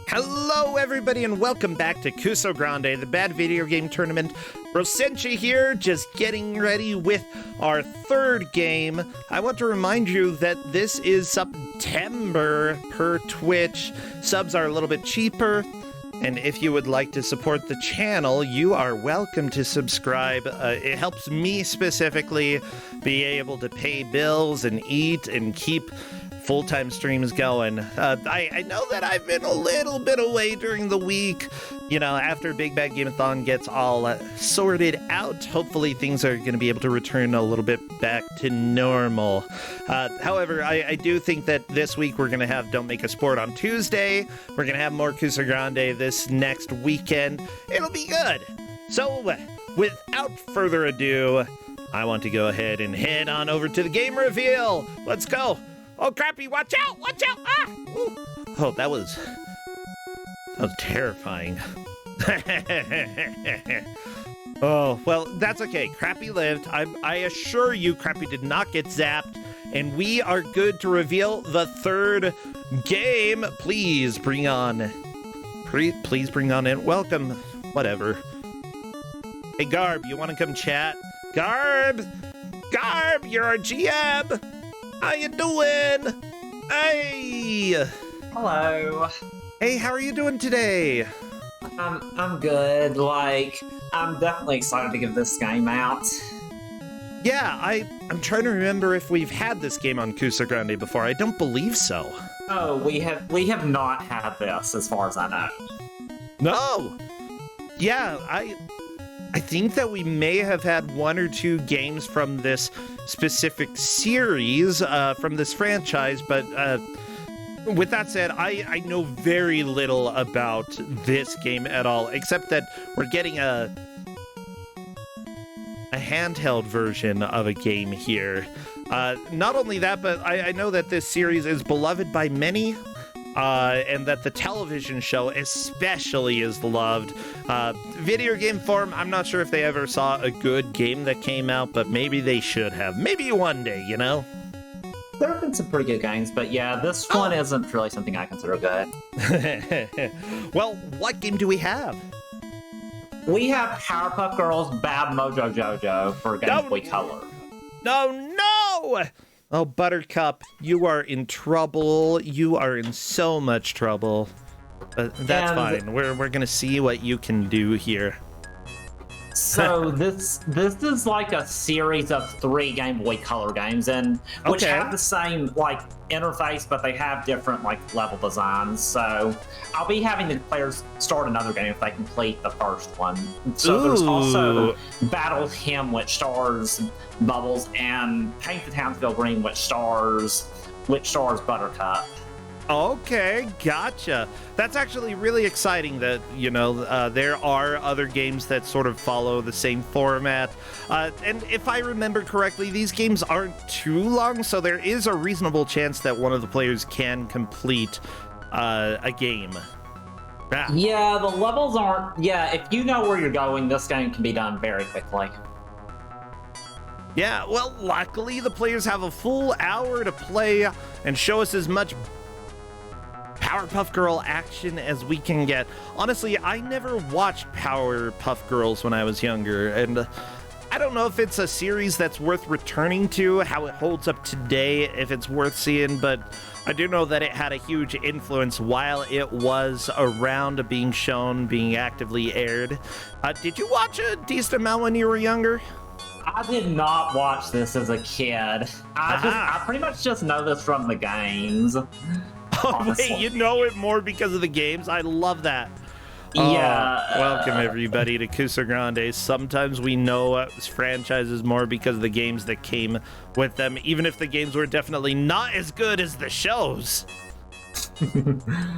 Hello everybody and welcome back to Kusog7ande, the bad video game tournament. Rosenchi here, just getting ready with our third game. I want to remind you that this is September per Twitch. Subs are a little bit cheaper, and if you would like to support the channel, you are welcome to subscribe. It helps me specifically be able to pay bills and eat and keep full-time streams going. I know that I've been a little bit away during the week, you know, after Big Bad Game-a-thon gets all sorted out. Hopefully things are going to be able to return a little bit back to normal. However, I do think that this week we're going to have Don't Make a Sport on Tuesday. We're going to have more Kusog7ande this next weekend. It'll be good. So, without further ado, I want to go ahead and head on over to the game reveal. Let's go. Oh, crappy, watch out, watch out, ah! Ooh. Oh, that was terrifying. Oh, well, that's okay. Crappy lived. I assure you, Crappy did not get zapped, and we are good to reveal the third game. Please bring on, please bring on in. Welcome, whatever. Hey, Garb, you want to come chat? Garb, you're our GM. How you doing? Hey! Hello. Hey, how are you doing today? I'm good. Like, I'm definitely excited to give this game out. Yeah, I'm trying to remember if we've had this game on Kusog7ande before. I don't believe so. Oh, we have not had this, as far as I know. No! Yeah, I think that we may have had one or two games from this specific series, from this franchise, but with that said, I know very little about this game at all, except that we're getting a handheld version of a game here. Not only that, but I know that this series is beloved by many, and that the television show especially is loved. Video game form, I'm not sure if they ever saw a good game that came out, but maybe they should have. Maybe one day, you know? There have been some pretty good games, but yeah, this one isn't really something I consider good. Well, what game do we have? We have Powerpuff Girls Bad Mojo Jojo for Game Boy Color. No! Oh, Buttercup, you are in trouble. You are in so much trouble. That's fine. We're gonna see what you can do here. So this is like a series of 3 Game Boy Color games, and which have the same like interface, but they have different like level designs. So I'll be having the players start another game if they complete the first one. So there's also Battle Hymn, which stars Bubbles, and Paint the Townsville Green, which stars Buttercup. Okay, gotcha. That's actually really exciting that, you know, there are other games that sort of follow the same format. And if I remember correctly, these games aren't too long, so there is a reasonable chance that one of the players can complete a game. Ah. Yeah, the levels aren't... Yeah, if you know where you're going, this game can be done very quickly. Yeah, well, luckily the players have a full hour to play and show us as much Powerpuff Girl action as we can get. Honestly, I never watched Powerpuff Girls when I was younger, and I I don't know if it's a series that's worth returning to, how it holds up today, if it's worth seeing, but I do know that it had a huge influence while it was around, being shown, being actively aired. Did you watch a decent amount when you were younger? I did not watch this as a kid. I pretty much just know this from the games. Oh, wait, you know it more because of the games? I love that. Yeah. Welcome, everybody, to Kusog7ande. Sometimes we know franchises more because of the games that came with them, even if the games were definitely not as good as the shows.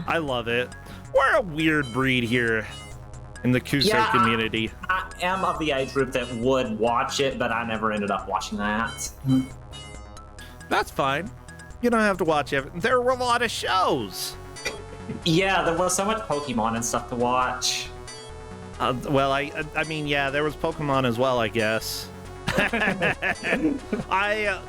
I love it. We're a weird breed here in the Kusog community. I am of the age group that would watch it, but I never ended up watching that. That's fine. You don't have to watch everything. There were a lot of shows. Yeah, there was so much Pokemon and stuff to watch. Well, I mean, yeah, there was Pokemon as well, I guess. I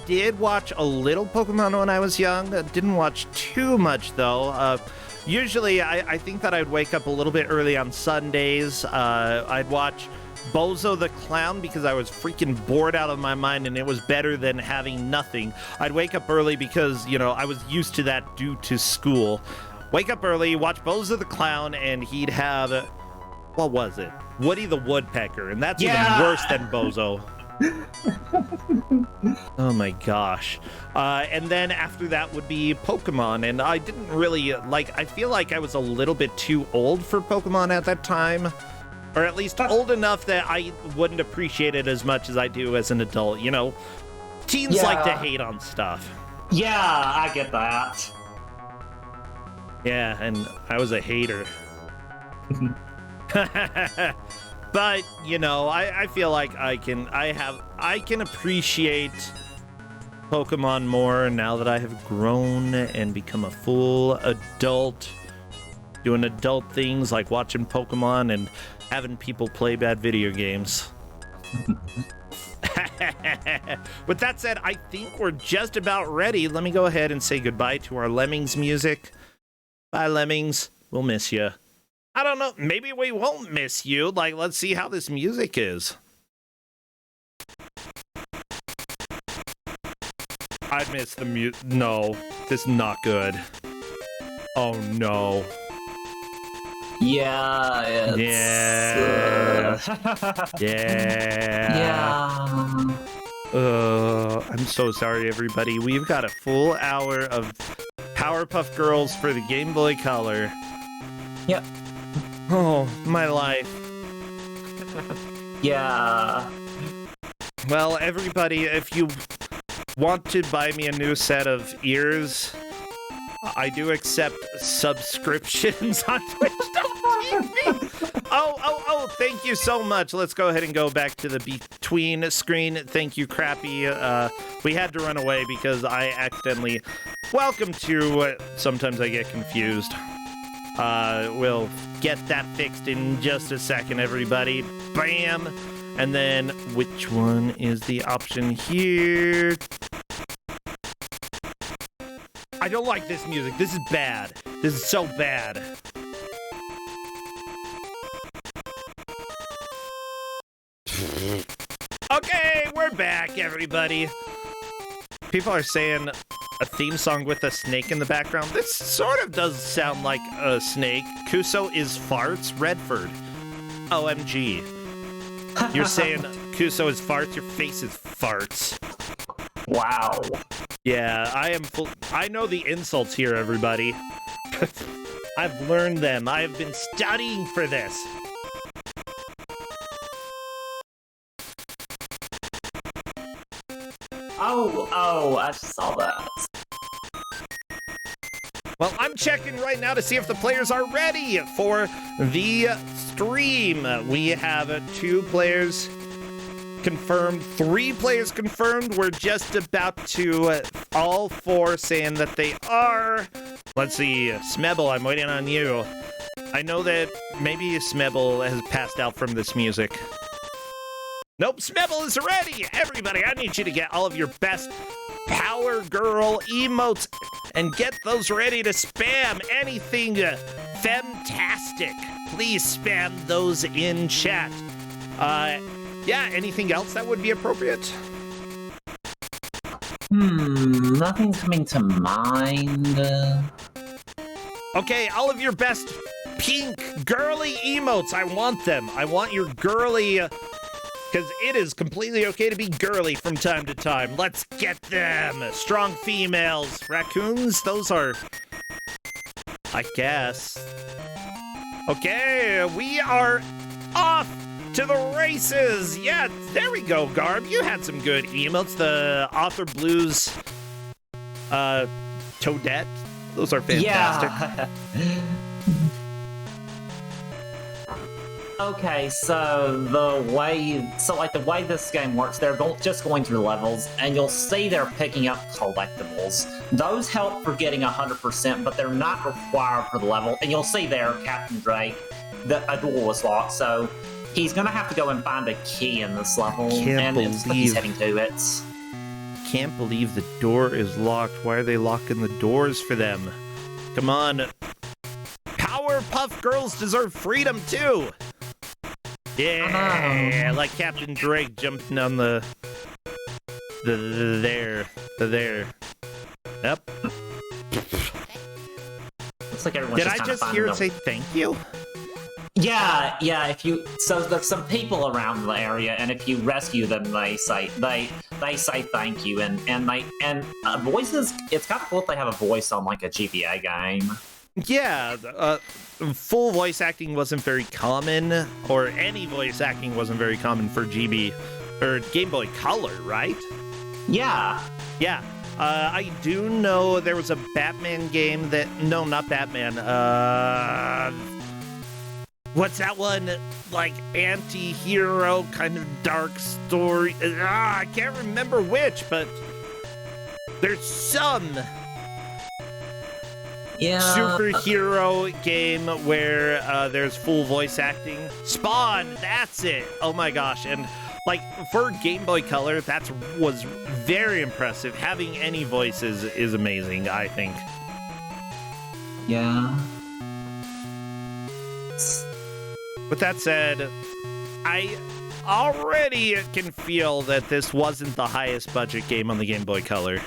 did watch a little Pokemon when I was young. Didn't watch too much, though. Usually, I think that I'd wake up a little bit early on Sundays. I'd watch Bozo the Clown because I was freaking bored out of my mind, and it was better than having nothing. I'd wake up early because, you know, I was used to that due to school. Wake up early, watch Bozo the Clown, and he'd have, what was it? Woody the Woodpecker, and that's even worse than Bozo. Oh my gosh. And then after that would be Pokemon, and I didn't really, I feel like I was a little bit too old for Pokemon at that time. Or at least old enough that I wouldn't appreciate it as much as I do as an adult. You know, teens like to hate on stuff. Yeah, I get that. Yeah, and I was a hater. But, you know, I feel like I can appreciate Pokemon more now that I have grown and become a full adult, doing adult things like watching Pokemon and having people play bad video games. With that said, I think we're just about ready. Let me go ahead and say goodbye to our Lemmings music. Bye, Lemmings. We'll miss you. I don't know. Maybe we won't miss you. Let's see how this music is. I miss the music. No, this is not good. Oh, no. Yeah, it's... Yeah. I'm so sorry, everybody. We've got a full hour of Powerpuff Girls for the Game Boy Color. Yep. Oh, my life. Yeah. Well, everybody, if you want to buy me a new set of ears, I do accept subscriptions on Twitch.tv. Oh, thank you so much. Let's go ahead and go back to the between screen. Thank you, Crappy. We had to run away because I accidentally... Welcome to... sometimes I get confused. We'll get that fixed in just a second, everybody. Bam! And then, which one is the option here? I don't like this music. This is bad. This is so bad. Okay, we're back, everybody. People are saying a theme song with a snake in the background. This sort of does sound like a snake. Kuso is farts, Redford. OMG. You're saying Kuso is farts, your face is farts. Wow. Yeah, I know the insults here, everybody. I've learned them. I have been studying for this. Oh, I saw that. Well, I'm checking right now to see if the players are ready for the stream. We have 2 players confirmed, 3 players confirmed. We're just about to all 4 saying that they are. Let's see, Smebble, I'm waiting on you. I know that maybe Smebble has passed out from this music. Nope, Smebble is ready! Everybody, I need you to get all of your best Power Girl emotes and get those ready to spam anything fantastic. Please spam those in chat. Yeah, anything else that would be appropriate? Nothing's coming to mind. Okay, all of your best pink girly emotes. I want them. I want your girly... Because it is completely okay to be girly from time to time. Let's get them. Strong females. Raccoons? Those are... I guess. Okay, we are off to the races. Yeah, there we go, Garb. You had some good emotes. The Author Blues, Toadette. Those are fantastic. Yeah. Okay, so the way this game works, they're just going through levels, and you'll see they're picking up collectibles. Those help for getting 100%, but they're not required for the level. And you'll see there, Captain Drake, a door was locked, so he's gonna have to go and find a key in this level, he's heading to it. Can't believe the door is locked. Why are they locking the doors for them? Come on. Powerpuff Girls deserve freedom too. Yeah, like Captain Drake jumping on the there. Yep. Looks like everyone's Did I just hear it say thank you? Yeah. So there's some people around the area, and if you rescue them, they say thank you, and voices. It's kind of cool if they have a voice on like a GBA game. Yeah, full voice acting wasn't very common, or any voice acting wasn't very common for GB or Game Boy Color, right? Yeah. Yeah. I do know there was a Batman game that... No, not Batman. What's that one? Like, anti-hero kind of dark story. I can't remember which, but there's some... superhero game where there's full voice acting. Spawn, that's it. Oh my gosh. And like for Game Boy Color, that was very impressive. Having any voices is amazing, I think. Yeah. With that said, I already can feel that this wasn't the highest budget game on the Game Boy Color.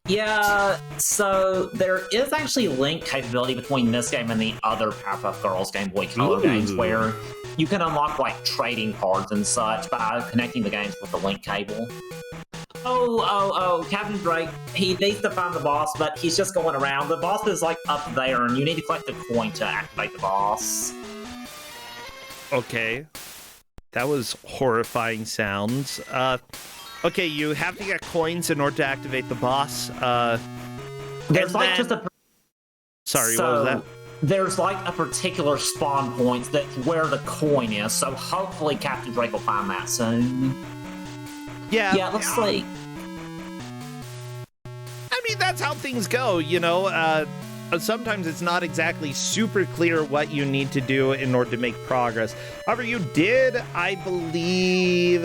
Yeah, so there is actually link capability between this game and the other Powerpuff Girls Game Boy Color games, where you can unlock like trading cards and such by connecting the games with the link cable. Oh, Captain Drake, he needs to find the boss, but he's just going around. The boss is like up there, and you need to collect the coin to activate the boss. Okay. That was horrifying sounds. Okay, you have to get coins in order to activate the boss. There's like just a... Sorry, what was that? There's like a particular spawn point that's where the coin is, so hopefully Captain Drake will find that soon. Yeah, let's see. I mean, that's how things go, you know? Sometimes it's not exactly super clear what you need to do in order to make progress. However, you did, I believe,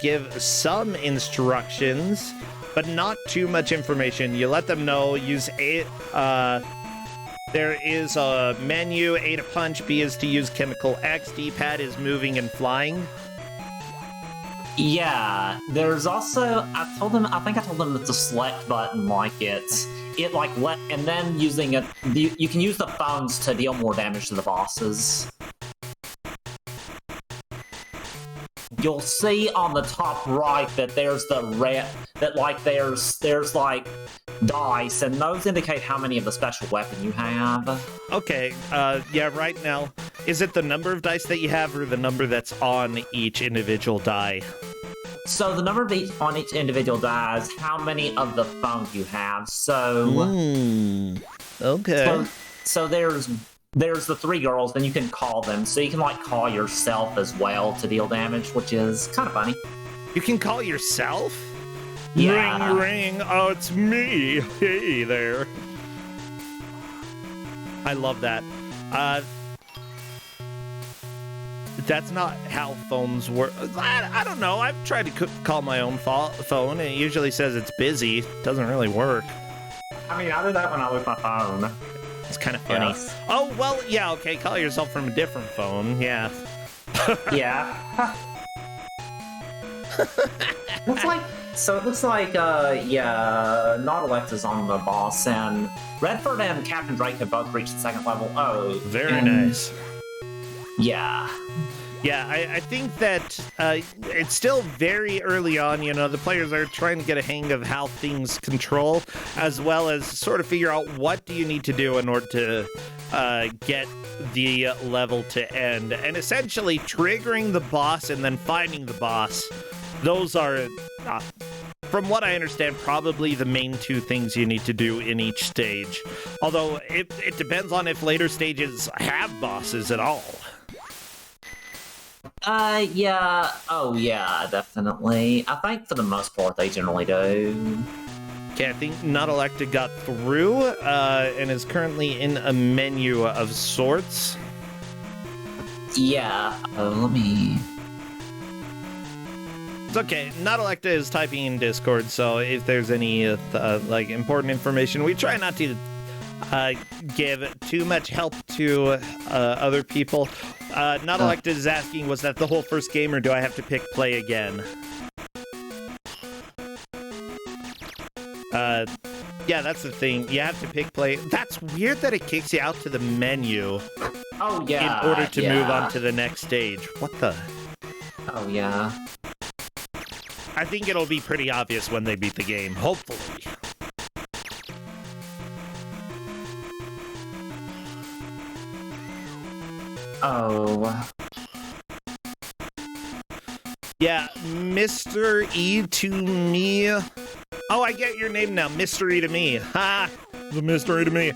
give some instructions, but not too much information. You let them know, use A, there is a menu, A to punch, B is to use chemical X, D-pad is moving and flying. Yeah, there's also, I think I told them that the select button, like and then using it, you can use the phones to deal more damage to the bosses. You'll see on the top right that there's the red, that like there's like dice, and those indicate how many of the special weapon you have. Okay, yeah, right now, is it the number of dice that you have or the number that's on each individual die? So the number on each individual die is how many of the phones you have. So, okay. So there's the three girls, then you can call them. So you can like call yourself as well to deal damage, which is kind of funny. You can call yourself? Yeah. Ring, ring. Oh, it's me. Hey there. I love that. That's not how phones work. I don't know. I've tried to call my own phone, and it usually says it's busy. It doesn't really work. I mean, I do that when I lose my phone. It's kind of funny. Yes. Oh, well, yeah, okay. Call yourself from a different phone. Yeah. Yeah. Looks like so. It looks like yeah, Nautilus is on the boss, and Redford and Captain Drake have both reached the second level. Oh, very nice. Yeah. Yeah, I think that it's still very early on. You know, the players are trying to get a hang of how things control, as well as sort of figure out what do you need to do in order to get the level to end. And essentially triggering the boss and then finding the boss. Those are, from what I understand, probably the main two things you need to do in each stage. Although it depends on if later stages have bosses at all. Yeah. Oh, yeah, definitely. I think for the most part they generally do. Okay, I think Nautilus got through and is currently in a menu of sorts. Yeah. Let me... It's okay. Nautilus is typing in Discord, so if there's any like important information, we try not to give too much help to other people. Nautilus is asking, was that the whole first game, or do I have to pick play again? Yeah, that's the thing. You have to pick play. That's weird that it kicks you out to the menu. Oh, yeah. In order to move on to the next stage. What the? Oh, yeah. I think it'll be pretty obvious when they beat the game, hopefully. Oh. Yeah, Mr. E to me. Oh, I get your name now, Mr. E to me. Ha! The Mr. E to me.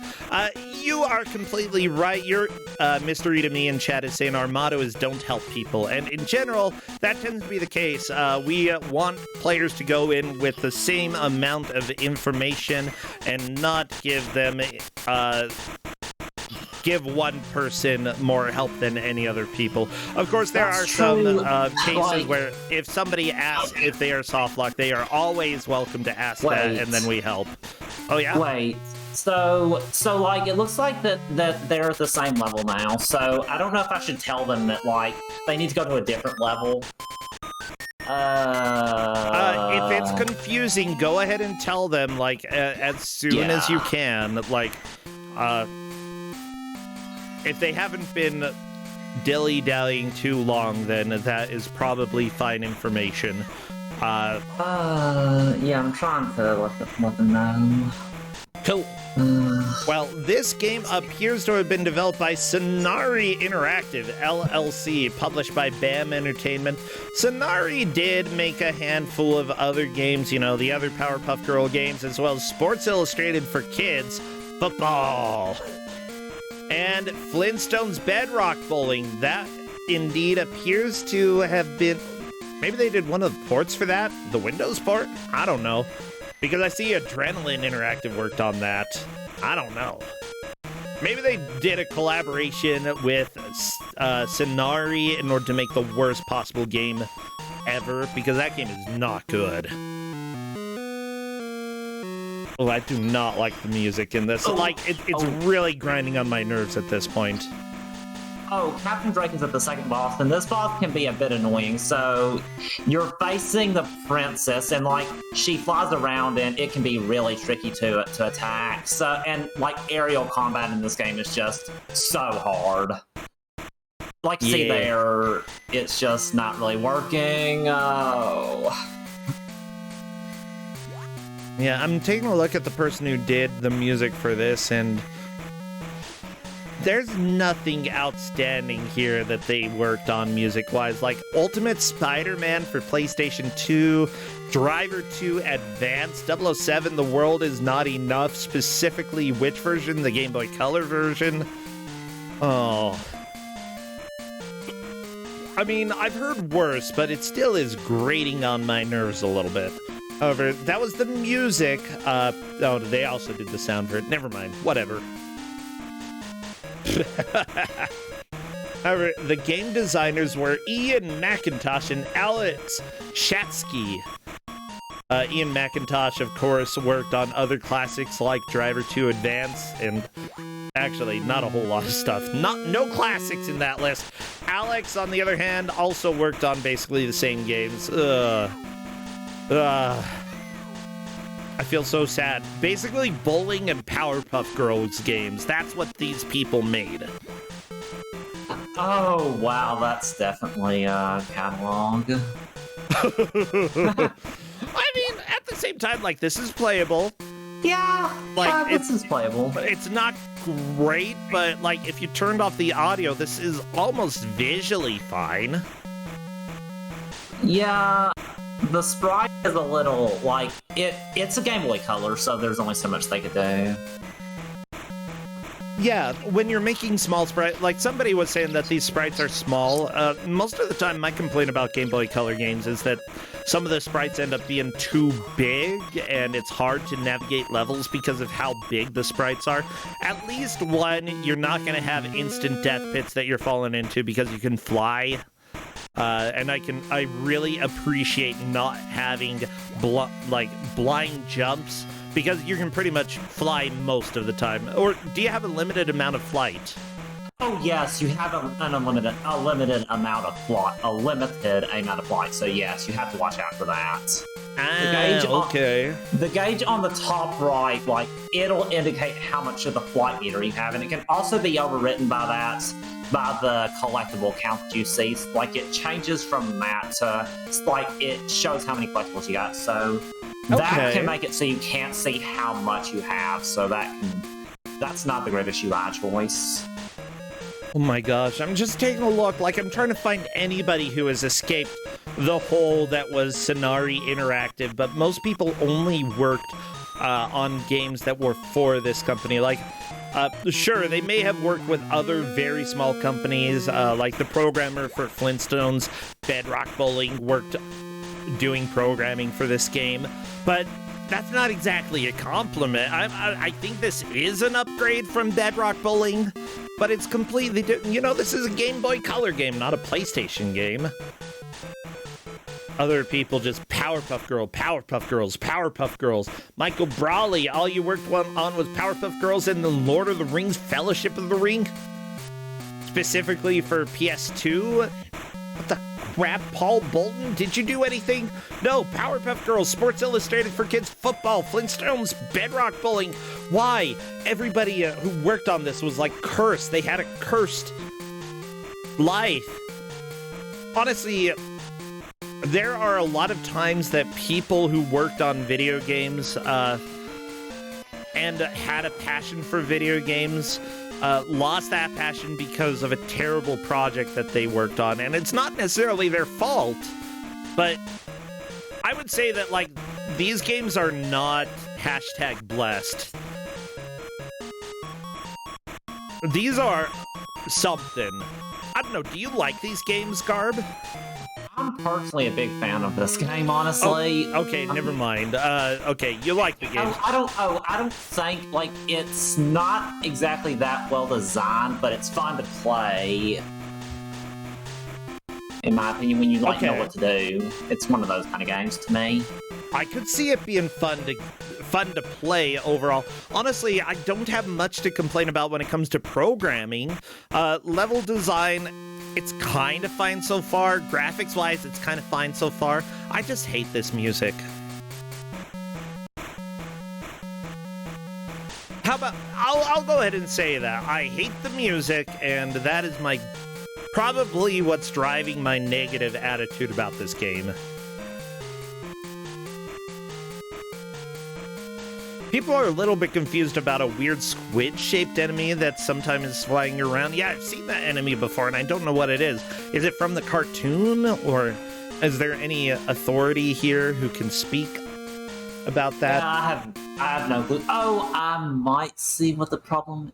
You are completely right. Your Mr. E to me in chat is saying our motto is don't help people. And in general, that tends to be the case. We want players to go in with the same amount of information and not give them... give one person more help than any other people. Of course, there are some cases where if somebody asks if they are soft locked, they are always welcome to ask that, and then we help. Oh yeah. Wait. So like it looks like that they're at the same level now. So I don't know if I should tell them that like they need to go to a different level. If it's confusing, go ahead and tell them like as soon as you can. Like, if they haven't been dilly-dallying too long, then that is probably fine information. Yeah, I'm trying to let them know. Cool. Well, this game appears to have been developed by Sonari Interactive, LLC, published by BAM Entertainment. Sonari did make a handful of other games, you know, the other Powerpuff Girl games, as well as Sports Illustrated for Kids, Football, and Flintstones Bedrock Bowling. That indeed appears to have been... Maybe they did one of the ports for that? The Windows port? I don't know. Because I see Adrenaline Interactive worked on that. I don't know. Maybe they did a collaboration with Sonari in order to make the worst possible game ever, because that game is not good. Oh, I do not like the music in this. It's really grinding on my nerves at this point. Oh, Captain Drake is at the second boss, and this boss can be a bit annoying. So, you're facing the princess, and, like, she flies around, and it can be really tricky to attack. So, and, like, aerial combat in this game is just so hard. Like, see there, it's just not really working. Oh... Yeah, I'm taking a look at the person who did the music for this, and there's nothing outstanding here that they worked on music-wise. Like Ultimate Spider-Man for PlayStation 2, Driver 2 Advance, 007 The World Is Not Enough, specifically which version? The Game Boy Color version? Oh. I mean, I've heard worse, but it still is grating on my nerves a little bit. However, that was the music. Oh, they also did the sound for it. Never mind. Whatever. However, the game designers were Ian McIntosh and Alex Shatsky. Ian McIntosh, of course, worked on other classics like Driver 2 Advance, and actually, not a whole lot of stuff. No classics in that list. Alex, on the other hand, also worked on basically the same games. I feel so sad. Basically, Bowling and Powerpuff Girls games. That's what these people made. Oh, wow, that's definitely a catalog. I mean, at the same time, like, this is playable. Yeah, like this is playable. It's not great, but, like, if you turned off the audio, this is almost visually fine. Yeah, the sprite is a little, like, it's a Game Boy Color, so there's only so much they could do. Yeah, when you're making small sprites, like somebody was saying that these sprites are small. Most of the time, my complaint about Game Boy Color games is that some of the sprites end up being too big, and it's hard to navigate levels because of how big the sprites are. At least one, you're not going to have instant death pits that you're falling into because you can fly. And I really appreciate not having blind jumps, because you can pretty much fly most of the time. Or do you have a limited amount of flight? Oh yes, you have a limited amount of flight. So yes, you have to watch out for that. Okay. The gauge on the top right, like, it'll indicate how much of the flight meter you have, and it can also be overwritten by the collectible count that you see. Like, it changes from that to, like, it shows how many collectibles you got. So that can make it so you can't see how much you have. So that's not the greatest UI choice. Oh my gosh, I'm just taking a look. Like, I'm trying to find anybody who has escaped the hole that was Sonari Interactive, but most people only worked on games that were for this company. Like, sure, they may have worked with other very small companies, like the programmer for Flintstones, Bedrock Bowling, worked doing programming for this game, but that's not exactly a compliment. I think this is an upgrade from Bedrock Bowling, but it's completely different. You know, this is a Game Boy Color game, not a PlayStation game. Other people just Powerpuff Girl, Powerpuff Girls, Powerpuff Girls. Michael Brawley, all you worked on was Powerpuff Girls and the Lord of the Rings Fellowship of the Ring? Specifically for PS2? What the crap? Paul Bolton, did you do anything? No, Powerpuff Girls, Sports Illustrated for Kids Football, Flintstones, Bedrock Bowling. Why? Everybody who worked on this was like cursed. They had a cursed life. Honestly, there are a lot of times that people who worked on video games and had a passion for video games lost that passion because of a terrible project that they worked on. And it's not necessarily their fault, but I would say that, like, these games are not #blessed. These are something. I don't know, do you like these games, Garb? I'm personally a big fan of this game, honestly. Oh, okay, never mind. Okay, you like the game. I don't think, like, it's not exactly that well designed, but it's fun to play. In my opinion, when you, like, know what to do. It's one of those kind of games to me. I could see it being fun to play overall. Honestly, I don't have much to complain about when it comes to programming. Level design, it's kind of fine so far. Graphics-wise, it's kind of fine so far. I just hate this music. How about, I'll go ahead and say that. I hate the music, and that is probably what's driving my negative attitude about this game. People are a little bit confused about a weird squid-shaped enemy that sometimes is flying around. Yeah, I've seen that enemy before, and I don't know what it is. Is it from the cartoon, or is there any authority here who can speak about that? Yeah, I have no clue. Oh, I might see what the problem...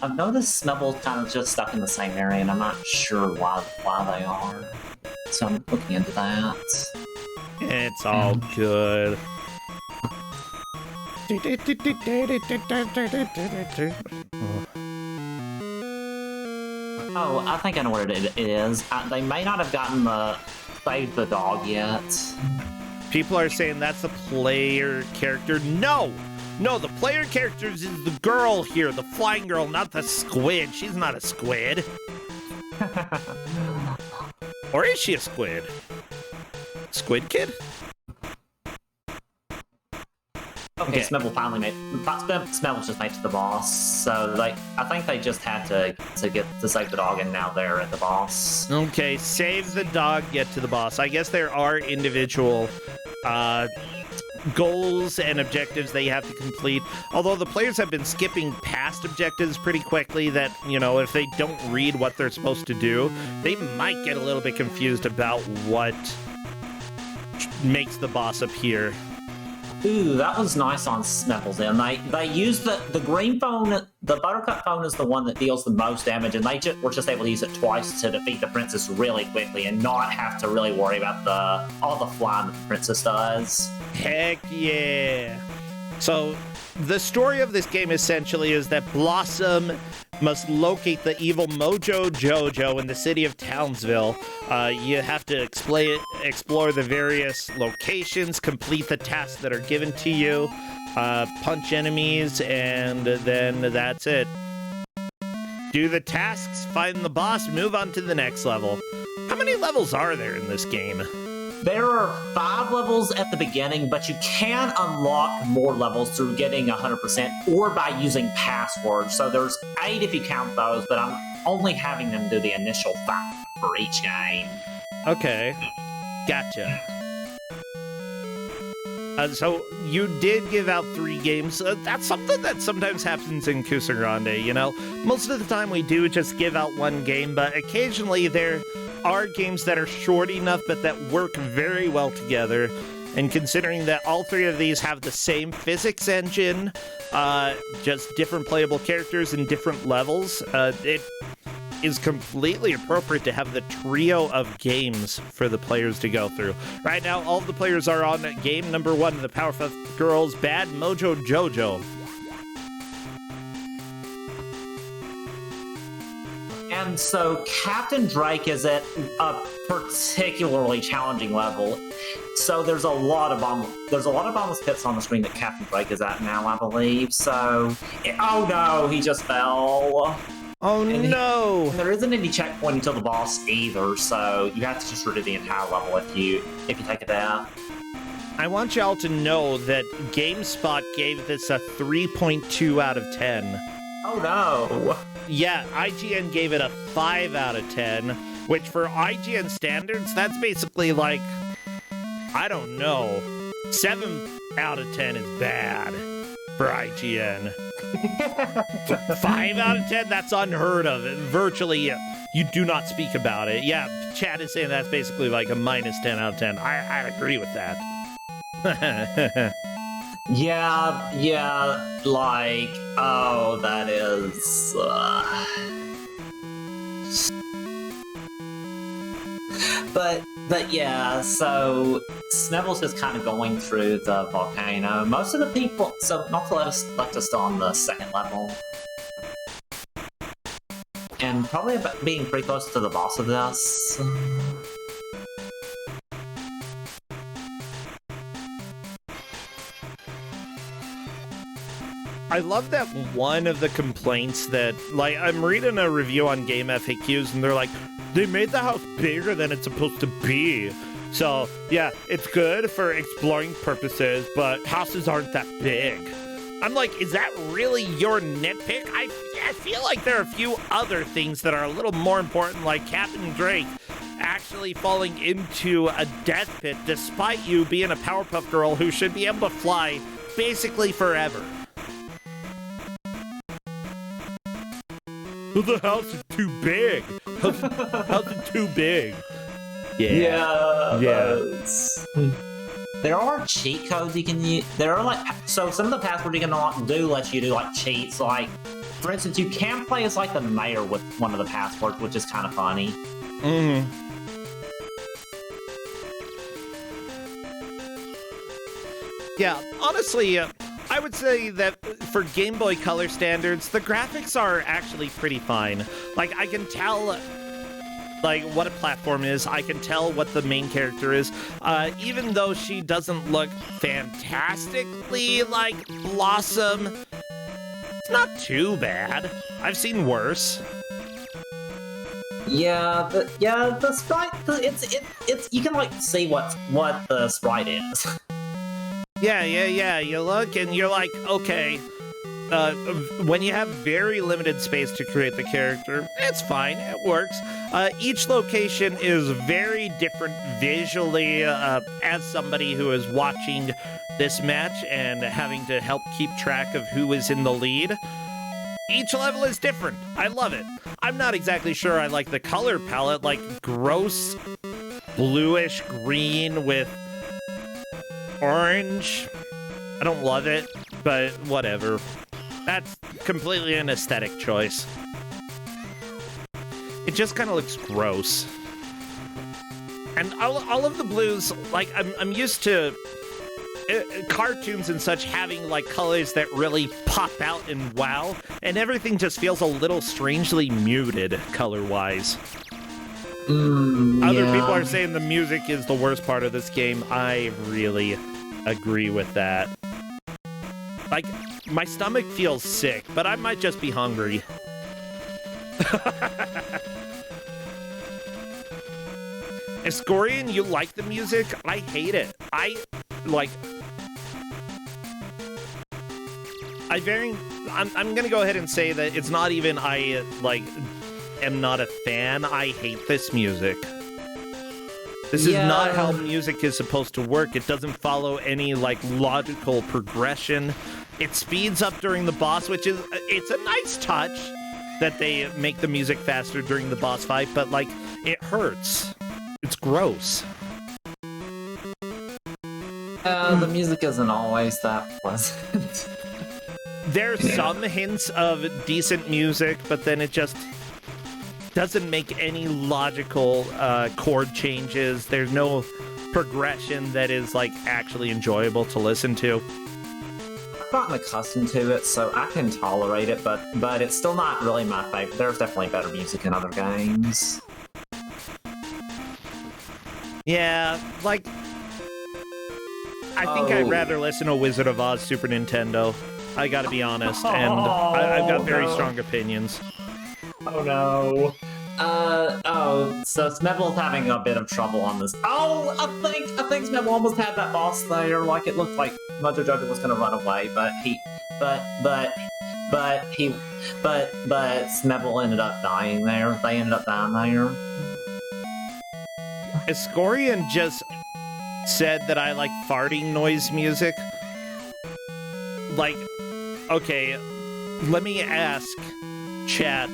I've noticed Snubbles kind of just stuck in the same area, and I'm not sure why they are. So I'm looking into that. It's all good. Oh, I think I know what it is. They may not have gotten the saved the dog yet. People are saying that's the player character. No! No, the player character is the girl here, the flying girl, not the squid. She's not a squid. Or is she a squid? Squid Kid? Okay, Smebble finally made. Smebble just made to the boss, so I think they just had to save the dog, and now they're at the boss. Okay, save the dog, get to the boss. I guess there are individual goals and objectives that you have to complete. Although the players have been skipping past objectives pretty quickly, that if they don't read what they're supposed to do, they might get a little bit confused about what makes the boss appear. Ooh, that was nice on Smebble's end. They used the green phone. The Buttercup phone is the one that deals the most damage, and they were just able to use it twice to defeat the princess really quickly and not have to really worry about all the flying that the princess does. Heck yeah! So the story of this game essentially is that Blossom must locate the evil Mojo Jojo in the city of Townsville. You have to explore the various locations, complete the tasks that are given to you, punch enemies, and then that's it. Do the tasks, find the boss, move on to the next level. How many levels are there in this game? There are 5 levels at the beginning, but you can unlock more levels through getting 100% or by using passwords. So there's 8 if you count those, but I'm only having them do the initial 5 for each game. Okay, gotcha. So you did give out 3 games. That's something that sometimes happens in Kusog7ande, Most of the time we do just give out 1 game, but occasionally there are games that are short enough but that work very well together. And considering that all 3 of these have the same physics engine, just different playable characters and different levels, it is completely appropriate to have the trio of games for the players to go through. Right now, all of the players are on game number 1, the Powerpuff Girls' Bad Mojo Jojo. And so Captain Drake is at a particularly challenging level. So there's a lot of bottomless pits on the screen that Captain Drake is at now, I believe. So, oh no, he just fell. Oh no! There isn't any checkpoint until the boss either, so you have to just redo the entire level if you take it out. I want y'all to know that GameSpot gave this a 3.2 out of 10. Oh no! Yeah, IGN gave it a 5 out of 10, which for IGN standards, that's basically like, I don't know, 7 out of 10 is bad for IGN. 5 out of 10, that's unheard of. Virtually, you do not speak about it. Yeah, chat is saying that's basically like a minus 10 out of 10. I agree with that. Yeah, like, oh, that is... But yeah, so Snebble's just kind of going through the volcano. Most of the people, so not to left us on the 2nd level. And probably about being pretty close to the boss of this. I love that one of the complaints that, like, I'm reading a review on Game FAQs and they're like, they made the house bigger than it's supposed to be. So, yeah, it's good for exploring purposes, but houses aren't that big. I'm like, is that really your nitpick? I feel like there are a few other things that are a little more important, like Captain Drake actually falling into a death pit despite you being a Powerpuff Girl who should be able to fly basically forever. The house is too big. House is too big. Yeah. There are cheat codes you can use. There are so some of the passwords you can let you do like cheats. Like, for instance, you can play as like the mayor with one of the passwords, which is kind of funny. Yeah, honestly, I would say that for Game Boy Color standards, the graphics are actually pretty fine. Like, I can tell like what a platform is. I can tell what the main character is. Even though she doesn't look fantastically like Blossom, it's not too bad. I've seen worse. Yeah, the sprite, it's you can like see what the sprite is. Yeah. You look and you're like, okay. When you have very limited space to create the character, it's fine, it works. Each location is very different visually. As somebody who is watching this match and having to help keep track of who is in the lead, each level is different. I love it. I'm not exactly sure I like the color palette, like gross bluish green with orange. I don't love it, but whatever. That's completely an aesthetic choice. It just kind of looks gross. And all of the blues, like, I'm used to cartoons and such having, like, colors that really pop out and wow, and everything just feels a little strangely muted color-wise. Other people are saying the music is the worst part of this game. I really agree with that. Like, my stomach feels sick, but I might just be hungry. Escorian, you like the music? I hate it. I'm gonna go ahead and say that it's not even I am not a fan. I hate this music. This is not how music is supposed to work. It doesn't follow any, like, logical progression. It speeds up during the boss, which is, it's a nice touch that they make the music faster during the boss fight, but, like, it hurts. It's gross. The music isn't always that pleasant. There's some hints of decent music, but then it just doesn't make any logical chord changes. There's no progression that is, like, actually enjoyable to listen to. I've gotten accustomed to it, so I can tolerate it, but it's still not really my favorite. There's definitely better music in other games. Yeah, like, I think I'd rather listen to Wizard of Oz Super Nintendo. I gotta be honest, and I've got very strong opinions. Oh no. So Smebble's having a bit of trouble on this. Oh, I think Smebble almost had that boss there. Like, it looked like Mojo Jojo was gonna run away, but Smebble ended up dying there. They ended up dying there. Escorian just said that I like farting noise music. Like, okay, let me ask chat,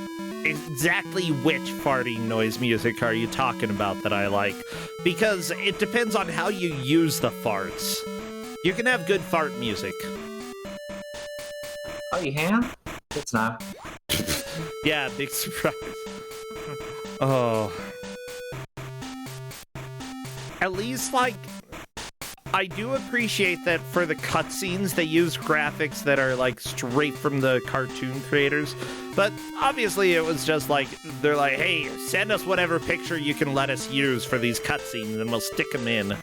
exactly which farting noise music are you talking about that I like? Because it depends on how you use the farts. You can have good fart music. Oh, you can? Good to know. Yeah, big surprise. Oh. At least, like, I do appreciate that for the cutscenes, they use graphics that are, like, straight from the cartoon creators. But obviously it was just like, they're like, hey, send us whatever picture you can let us use for these cutscenes and we'll stick them in.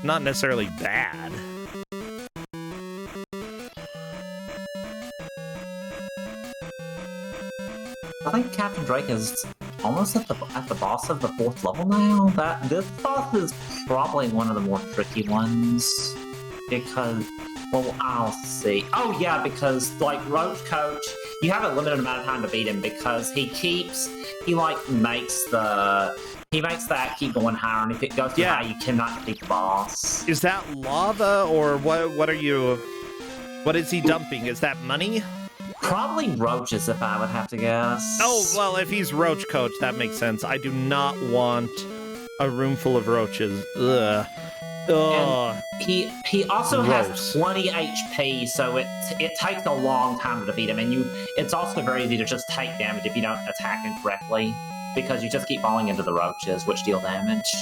Not necessarily bad. I think Captain Drake is almost at the boss of the 4th level now. This boss is probably one of the more tricky ones because, well, I'll see. Oh yeah, because like Roach Coach, you have a limited amount of time to beat him because he makes that keep going higher, and if it goes too high, you cannot defeat the boss. Is that lava or what are you? What is he dumping? Is that money? Probably roaches, if I would have to guess. Oh, well, if he's Roach Coach, that makes sense. I do not want a room full of roaches. Ugh. And he also has 20 HP, so it takes a long time to defeat him, and it's also very easy to just take damage if you don't attack him correctly, because you just keep falling into the roaches, which deal damage.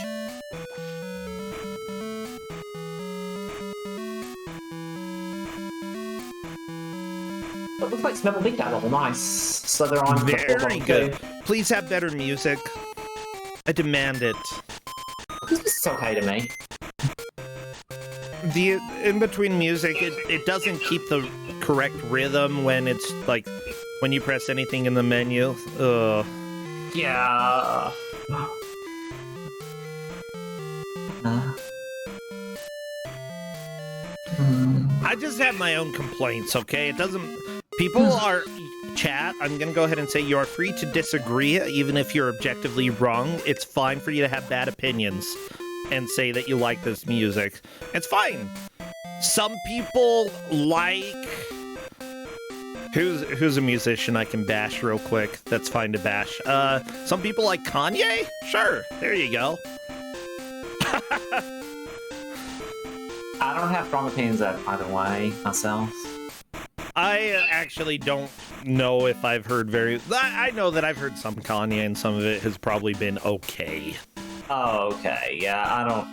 It looks like Smith will beat that level. Nice. So they're on very good. Please have better music. I demand it. This is okay to me. The in-between music, it doesn't keep the correct rhythm when it's like when you press anything in the menu. Ugh. Yeah. I just have my own complaints, okay? It doesn't... People are... Chat, I'm gonna go ahead and say you are free to disagree, even if you're objectively wrong. It's fine for you to have bad opinions and say that you like this music. It's fine. Some people like... Who's a musician I can bash real quick? That's fine to bash. Some people like Kanye? Sure, there you go. I don't have strong opinions either way, myself. I actually don't know if I've heard I know that I've heard some Kanye, and some of it has probably been okay. Oh, okay. Yeah, I don't...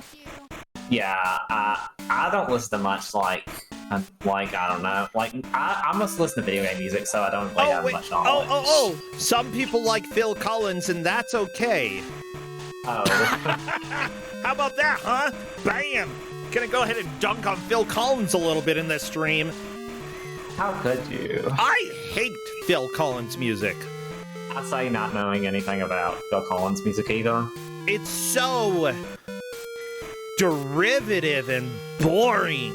Yeah, I don't listen to much, like, I don't know. Like, I must listen to video game music, so I don't really have much knowledge. Oh! Some people like Phil Collins, and that's okay. Oh. How about that, huh? Bam! Gonna go ahead and dunk on Phil Collins a little bit in this stream. How could you? I hate Phil Collins music. I say not knowing anything about Phil Collins music either. It's so derivative and boring.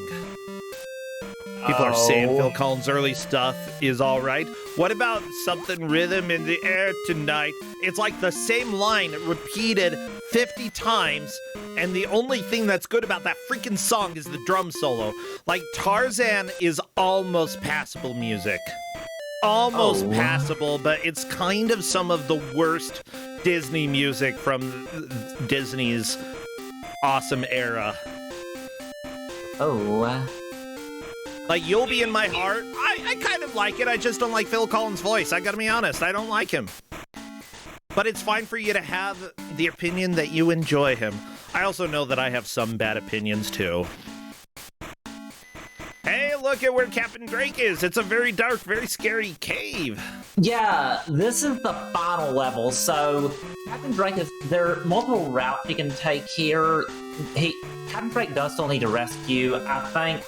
People are saying Phil Collins' early stuff is alright. What about something rhythm in the air tonight? It's like the same line repeated 50 times, and the only thing that's good about that freaking song is the drum solo. Like, Tarzan is almost passable music. Almost passable, but it's kind of some of the worst Disney music from Disney's awesome era. Like, You'll Be in My Heart, I kind of like it. I just don't like Phil Collins' voice. I gotta be honest, I don't like him. But it's fine for you to have the opinion that you enjoy him. I also know that I have some bad opinions, too. Hey, look at where Captain Drake is. It's a very dark, very scary cave. Yeah, this is the final level, so Captain Drake there are multiple routes he can take here. Captain Drake does still need to rescue, I think,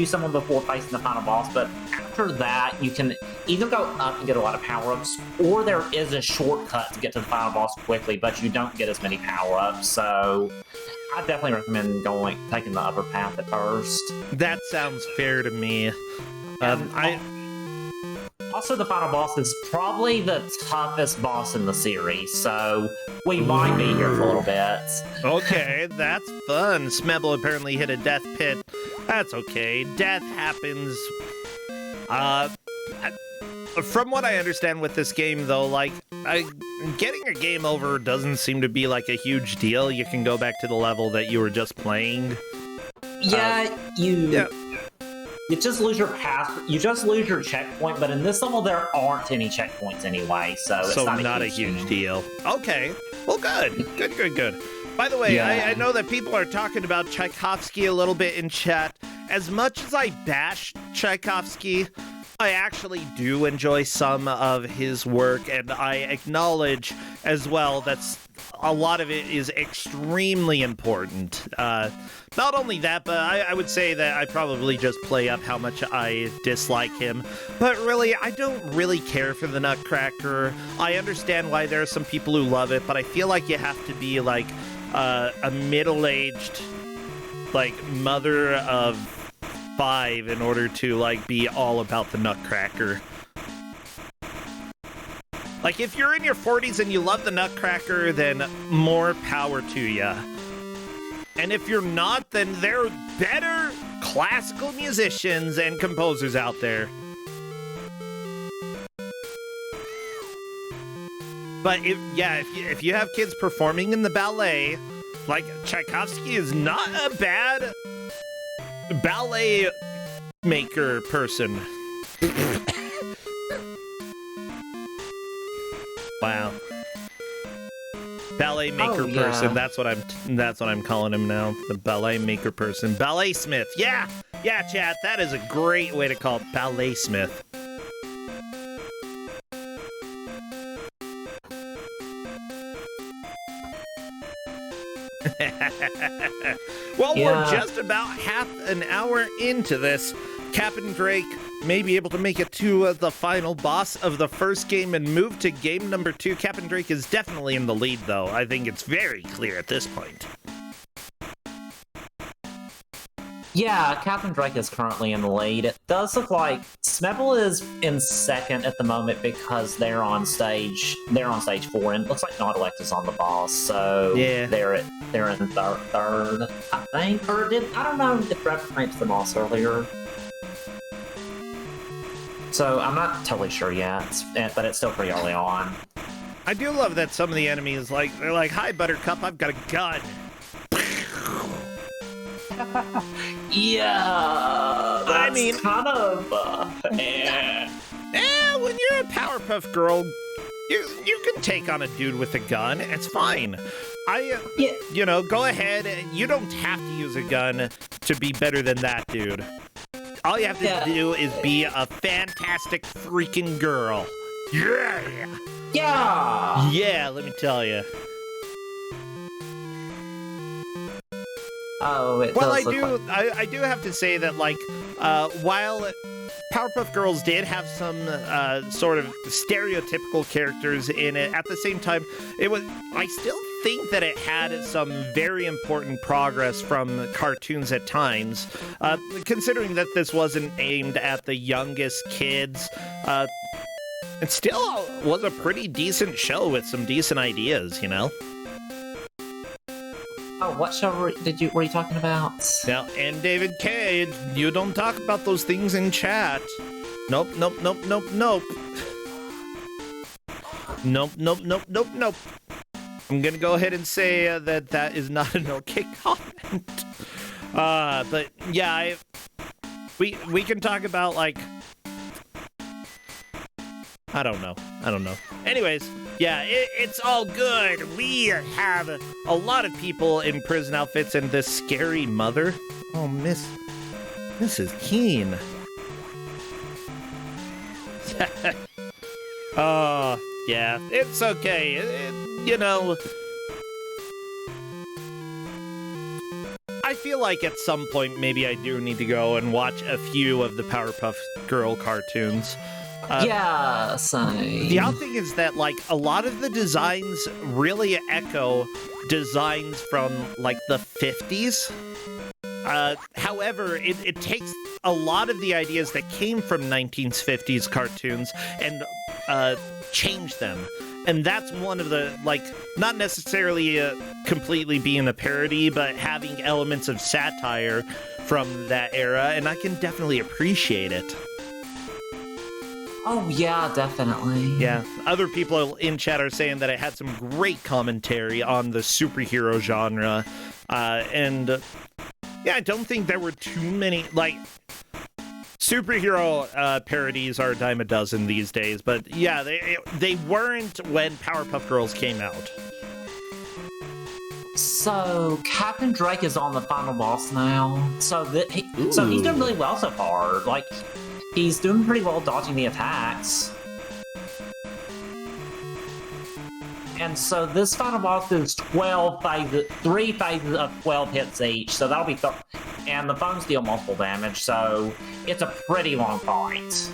someone before facing the final boss, but after that, you can either go up and get a lot of power-ups, or there is a shortcut to get to the final boss quickly, but you don't get as many power-ups, so I definitely recommend taking the upper path at first. That sounds fair to me. Also, the final boss is probably the toughest boss in the series, so we might be here for a little bit. Okay, that's fun. Smebble apparently hit a death pit. That's okay. Death happens. From what I understand with this game, though, like, getting a game over doesn't seem to be like a huge deal. You can go back to the level that you were just playing. You just lose your you just lose your checkpoint, but in this level there aren't any checkpoints anyway, so it's not a huge deal. Okay, well, good. By the way, I know that people are talking about Tchaikovsky a little bit in chat. As much as I bash Tchaikovsky, I actually do enjoy some of his work, and I acknowledge as well that a lot of it is extremely important. Not only that, but I would say that I probably just play up how much I dislike him. But really, I don't really care for the Nutcracker. I understand why there are some people who love it, but I feel like you have to be like a middle-aged, like, mother of 5 in order to, like, be all about the Nutcracker. Like, if you're in your 40s and you love the Nutcracker, then more power to ya. And if you're not, then there are better classical musicians and composers out there. But if you have kids performing in the ballet, like, Tchaikovsky is not a bad ballet maker person. Wow. Ballet maker person. That's what I'm calling him now. The ballet maker person. Ballet smith. Yeah, chat. That is a great way to call it. Ballet smith. we're just about half an hour into this. Captain Drake may be able to make it to the final boss of the first game and move to game number 2. Captain Drake is definitely in the lead, though. I think it's very clear at this point. Yeah, Captain Drake is currently in the lead. It does look like Smebble is in second at the moment because they're on stage 4, and it looks like Nautilect is on the boss, so yeah, they're in third, I think. Or I don't know if Brad went to the boss earlier. So I'm not totally sure yet, but it's still pretty early on. I do love that some of the enemies, they're like, "Hi, Buttercup, I've got a gun." Yeah, that's kind of when you're a Powerpuff Girl, you can take on a dude with a gun. It's fine. Go ahead. You don't have to use a gun to be better than that dude. All you have to do is be a fantastic freaking girl. Yeah. Yeah, let me tell you. Oh, I do have to say that, while Powerpuff Girls did have some sort of stereotypical characters in it, at the same time, I still think that it had some very important progress from cartoons at times, considering that this wasn't aimed at the youngest kids. It still was a pretty decent show with some decent ideas, you know? Oh, what show were you talking about? Now, and David K, you don't talk about those things in chat. Nope. I'm gonna go ahead and say that is not an okay comment. But yeah, we can talk about, I don't know. Anyways, yeah, it's all good. We have a lot of people in prison outfits and this scary mother. Oh, Mrs. Keen. Oh, yeah, it's okay. I feel like at some point maybe I do need to go and watch a few of the Powerpuff Girl cartoons. Yeah, same. The odd thing is that, a lot of the designs really echo designs from, the 50s. However, it takes a lot of the ideas that came from 1950s cartoons and changed them. And that's one of the, not necessarily completely being a parody, but having elements of satire from that era, and I can definitely appreciate it. Oh, yeah, definitely. Yeah, other people in chat are saying that it had some great commentary on the superhero genre, and yeah, I don't think there were too many, superhero parodies are a dime a dozen these days, but yeah, they weren't when Powerpuff Girls came out. So, Captain Drake is on the final boss now, so he's doing really well so far, he's doing pretty well dodging the attacks. And so this final boss is 12 phases, 3 phases of 12 hits each, so that'll be and the phones deal multiple damage, so it's a pretty long fight.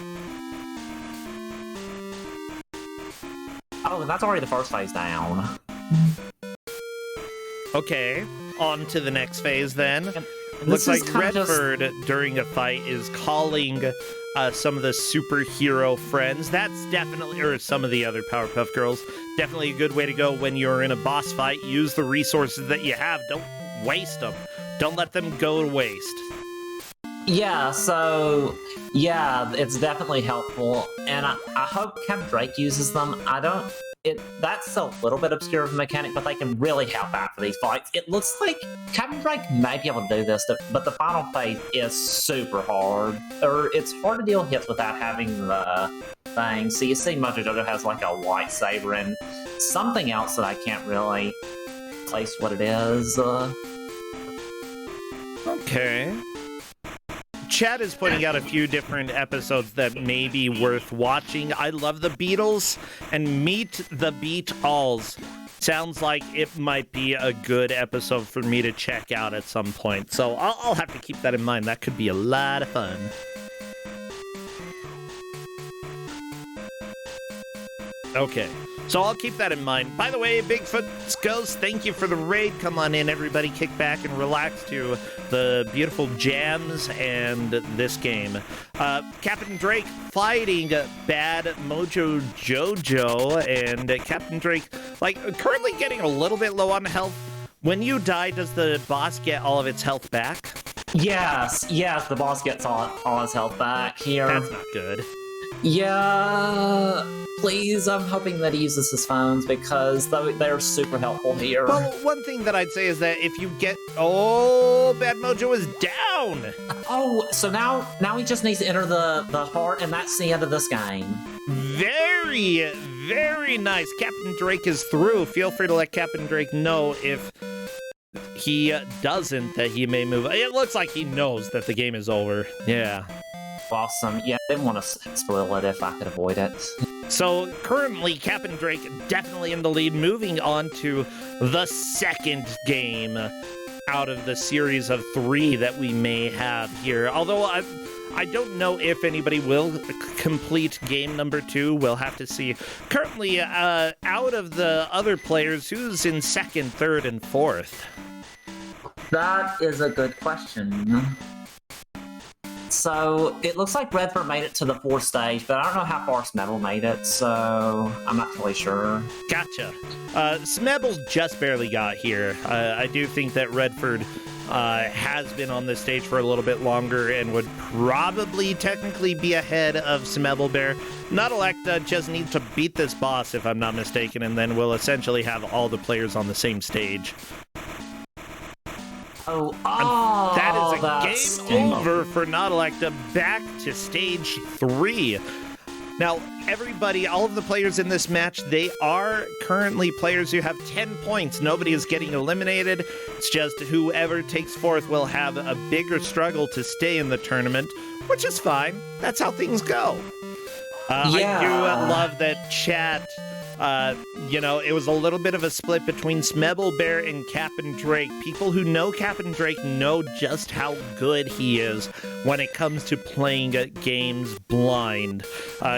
Oh, and that's already the first phase down. Okay, on to the next phase then. And looks like Redford, during a fight, is calling some of the superhero friends. That's definitely, or some of the other Powerpuff Girls, definitely a good way to go when you're in a boss fight. Use the resources that you have. Don't waste them. Don't let them go to waste. Yeah, so, yeah, it's definitely helpful, and I hope Captain Drake uses them. That's a little bit obscure of a mechanic, but they can really help out for these fights. It looks like Captain Drake may be able to do this, but the final phase is super hard. Or it's hard to deal hits without having the thing. So you see Mojo Jojo has a lightsaber and something else that I can't really place what it is. Okay. Chad is pointing out a few different episodes that may be worth watching. I love the Beatles and Meet the Beat-Alls. sounds like it might be a good episode for me to check out at some point. So I'll have to keep that in mind. That could be a lot of fun. Okay, so I'll keep that in mind. By the way, Bigfoot's Ghost, thank you for the raid. Come on in, everybody. Kick back and relax to the beautiful jams and this game. Captain Drake fighting Bad Mojo Jojo, and Captain Drake, like, currently getting a little bit low on health. When you die, does the boss get all of its health back? Yes, the boss gets all his health back here. That's not good. Yeah, please, I'm hoping that he uses his phones because they're super helpful here. Well, one thing that I'd say is that if you get... Oh, Bad Mojo is down! Oh, so now he just needs to enter the heart, and that's the end of this game. Very, very nice. Captain Drake is through. Feel free to let Captain Drake know if he doesn't, that he may move. It looks like he knows that the game is over. Yeah. Awesome. Yeah, I didn't want to spoil it if I could avoid it. So currently, Captain Drake definitely in the lead, moving on to the second game out of the series of 3 that we may have here. Although I don't know if anybody will complete game number 2. We'll have to see. Currently, out of the other players, who's in 2nd, 3rd, and 4th? That is a good question. So, it looks like Redford made it to the 4th stage, but I don't know how far Smebble made it, so I'm not totally sure. Gotcha. Smebble just barely got here. I do think that Redford has been on this stage for a little bit longer and would probably technically be ahead of Smebble Bear. Nautilect just needs to beat this boss, if I'm not mistaken, and then we'll essentially have all the players on the same stage. That is a game over for Nautilect. Back to stage 3. Now, everybody, all of the players in this match, they are currently players who have 10 points. Nobody is getting eliminated. It's just whoever takes 4th will have a bigger struggle to stay in the tournament, which is fine. That's how things go. I do love that chat. It was a little bit of a split between Smebble Bear and Captain Drake. People who know Captain Drake know just how good he is when it comes to playing games blind.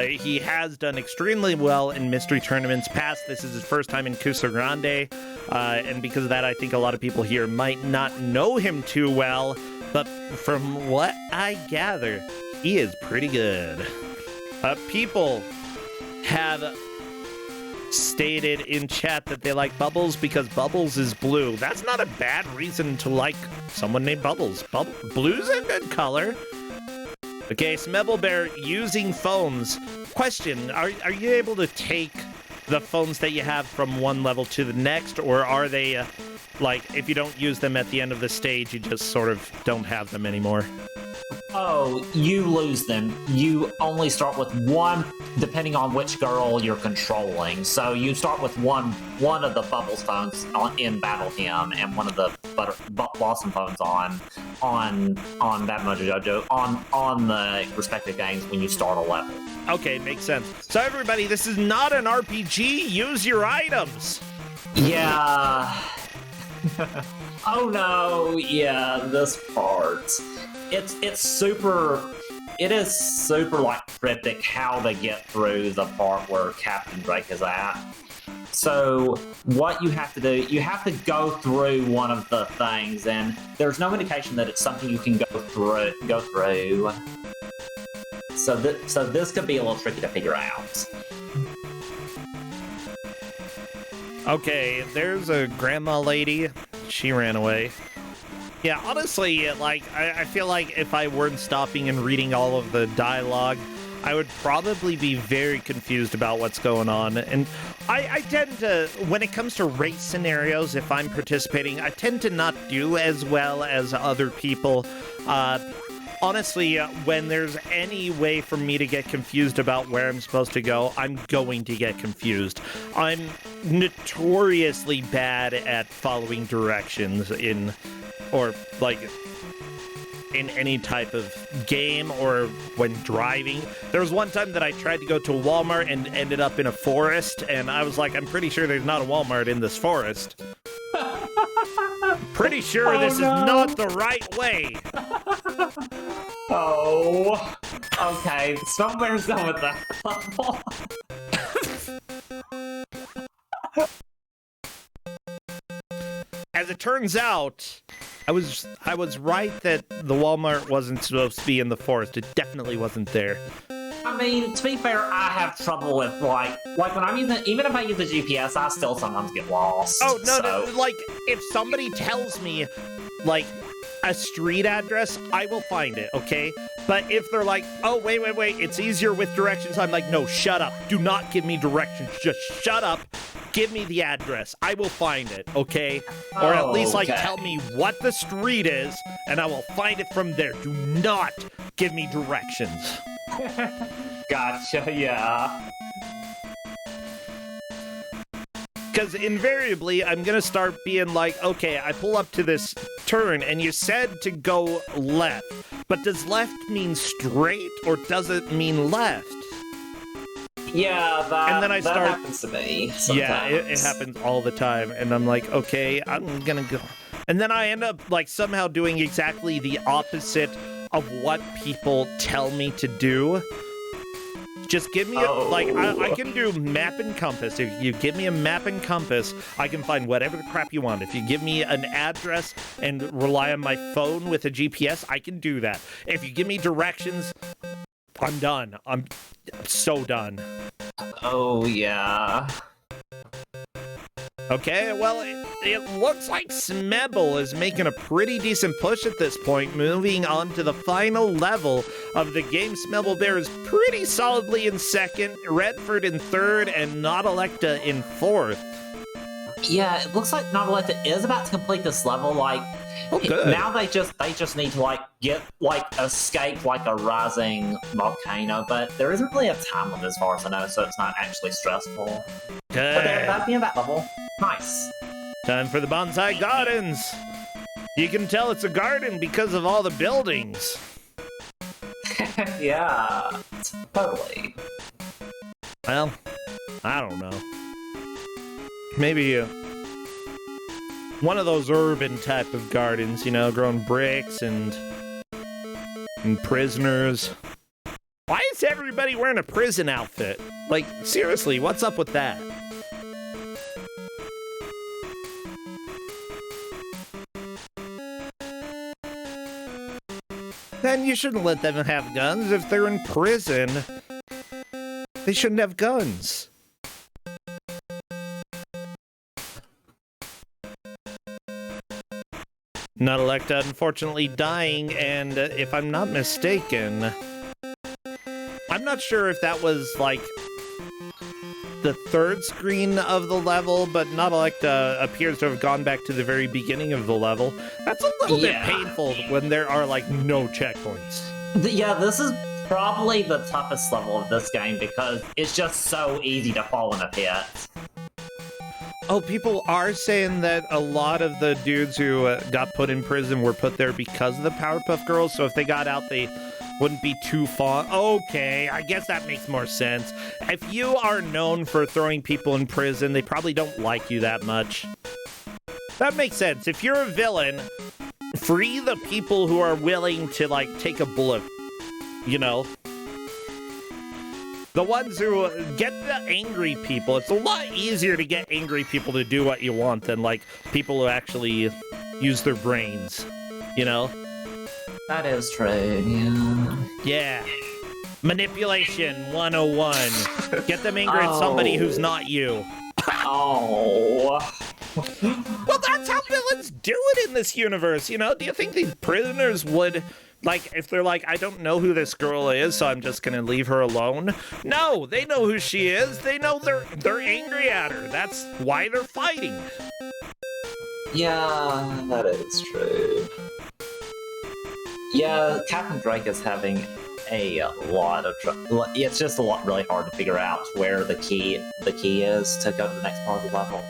He has done extremely well in mystery tournaments past. This is his first time in Kusog7ande, and because of that, I think a lot of people here might not know him too well, but from what I gather, he is pretty good. People have stated in chat that they like Bubbles because Bubbles is blue. That's not a bad reason to like someone named Bubbles. Blue's a good color. Okay, Smebble Bear using phones. Question, are you able to take the phones that you have from one level to the next, or are they, if you don't use them at the end of the stage, you just sort of don't have them anymore? Oh, you lose them. You only start with one, depending on which girl you're controlling. So you start with one of the Bubbles phones in Battle Hymn, and one of the Blossom phones on Bad Mojo Jojo on the respective games when you start a level. Okay, makes sense. So everybody, this is not an RPG. Use your items. Yeah. Oh no. Yeah, this part. It is super cryptic how to get through the part where Captain Drake is at. So what you have to do, you have to go through one of the things, and there's no indication that it's something you can go through. So this could be a little tricky to figure out. Okay, there's a grandma lady. She ran away. Yeah, honestly, I feel like if I weren't stopping and reading all of the dialogue, I would probably be very confused about what's going on. And I tend to, when it comes to race scenarios, if I'm participating, I tend to not do as well as other people. Honestly, when there's any way for me to get confused about where I'm supposed to go, I'm going to get confused. I'm notoriously bad at following directions in in any type of game or when driving. There was one time that I tried to go to a Walmart and ended up in a forest, and I was like, I'm pretty sure there's not a Walmart in this forest. Pretty sure this is not the right way. Oh, okay. Somewhere's done with that level. As it turns out, I was right that the Walmart wasn't supposed to be in the forest. It definitely wasn't there. I mean, to be fair, I have trouble with, like when I'm using, even if I use the GPS, I still sometimes get lost. Oh, no, like, if somebody tells me, like, a street address, I will find it, okay? But if they're like, oh, wait, it's easier with directions, I'm like, no, shut up. Do not give me directions. Just shut up. Give me the address. I will find it, okay? Or at least, like, tell me what the street is, and I will find it from there. Do not give me directions. Gotcha, yeah. Because invariably, I'm going to start being like, okay, I pull up to this turn, and you said to go left. But does left mean straight, or does it mean left? Yeah, and then that happens to me sometimes. Yeah, it happens all the time. And I'm like, okay, I'm going to go. And then I end up, like, somehow doing exactly the opposite of what people tell me to do. Just give me I can do map and compass. If you give me a map and compass, I can find whatever the crap you want. If you give me an address and rely on my phone with a GPS, I can do that. If you give me directions, I'm done. I'm so done. Oh, yeah. Okay, well, it looks like Smebble is making a pretty decent push at this point, moving on to the final level of the game. Smebble Bear is pretty solidly in second, Redford in third, and Nautilekta in fourth. Yeah, it looks like Nautilekta is about to complete this level, like, now they just need to, like, escape, like, a rising volcano, but there isn't really a time limit as far as I know, so it's not actually stressful. Good. But that'd be in that level. Nice. Time for the Bonsai Gardens. You can tell it's a garden because of all the buildings. Yeah, totally. Well, I don't know. Maybe one of those urban type of gardens, you know, growing bricks and prisoners. Why is everybody wearing a prison outfit? Like, seriously, what's up with that? Then you shouldn't let them have guns. If they're in prison, they shouldn't have guns. Nautilekta unfortunately dying, and if I'm not mistaken, I'm not sure if that was, like, the third screen of the level, but Nautilekta appears to have gone back to the very beginning of the level. That's a little bit painful when there are, like, no checkpoints. Yeah, this is probably the toughest level of this game because it's just so easy to fall in a pit. Oh, people are saying that a lot of the dudes who got put in prison were put there because of the Powerpuff Girls, so if they got out, they wouldn't be too fond. Okay, I guess that makes more sense. If you are known for throwing people in prison, they probably don't like you that much. That makes sense. If you're a villain, free the people who are willing to, like, take a bullet, you know? The ones who get the angry people. It's a lot easier to get angry people to do what you want than, like, people who actually use their brains, you know? That is true, yeah. Yeah. Manipulation 101. Get them angry at somebody who's not you. Oh. Well, that's how villains do it in this universe, you know? Do you think these prisoners would, like, if they're like, I don't know who this girl is, so I'm just gonna leave her alone? No, they know who she is. They know they're angry at her. That's why they're fighting. Yeah, that is true. Yeah, Captain Drake is having a lot of trouble. It's just really hard to figure out where the key is to go to the next part of the level.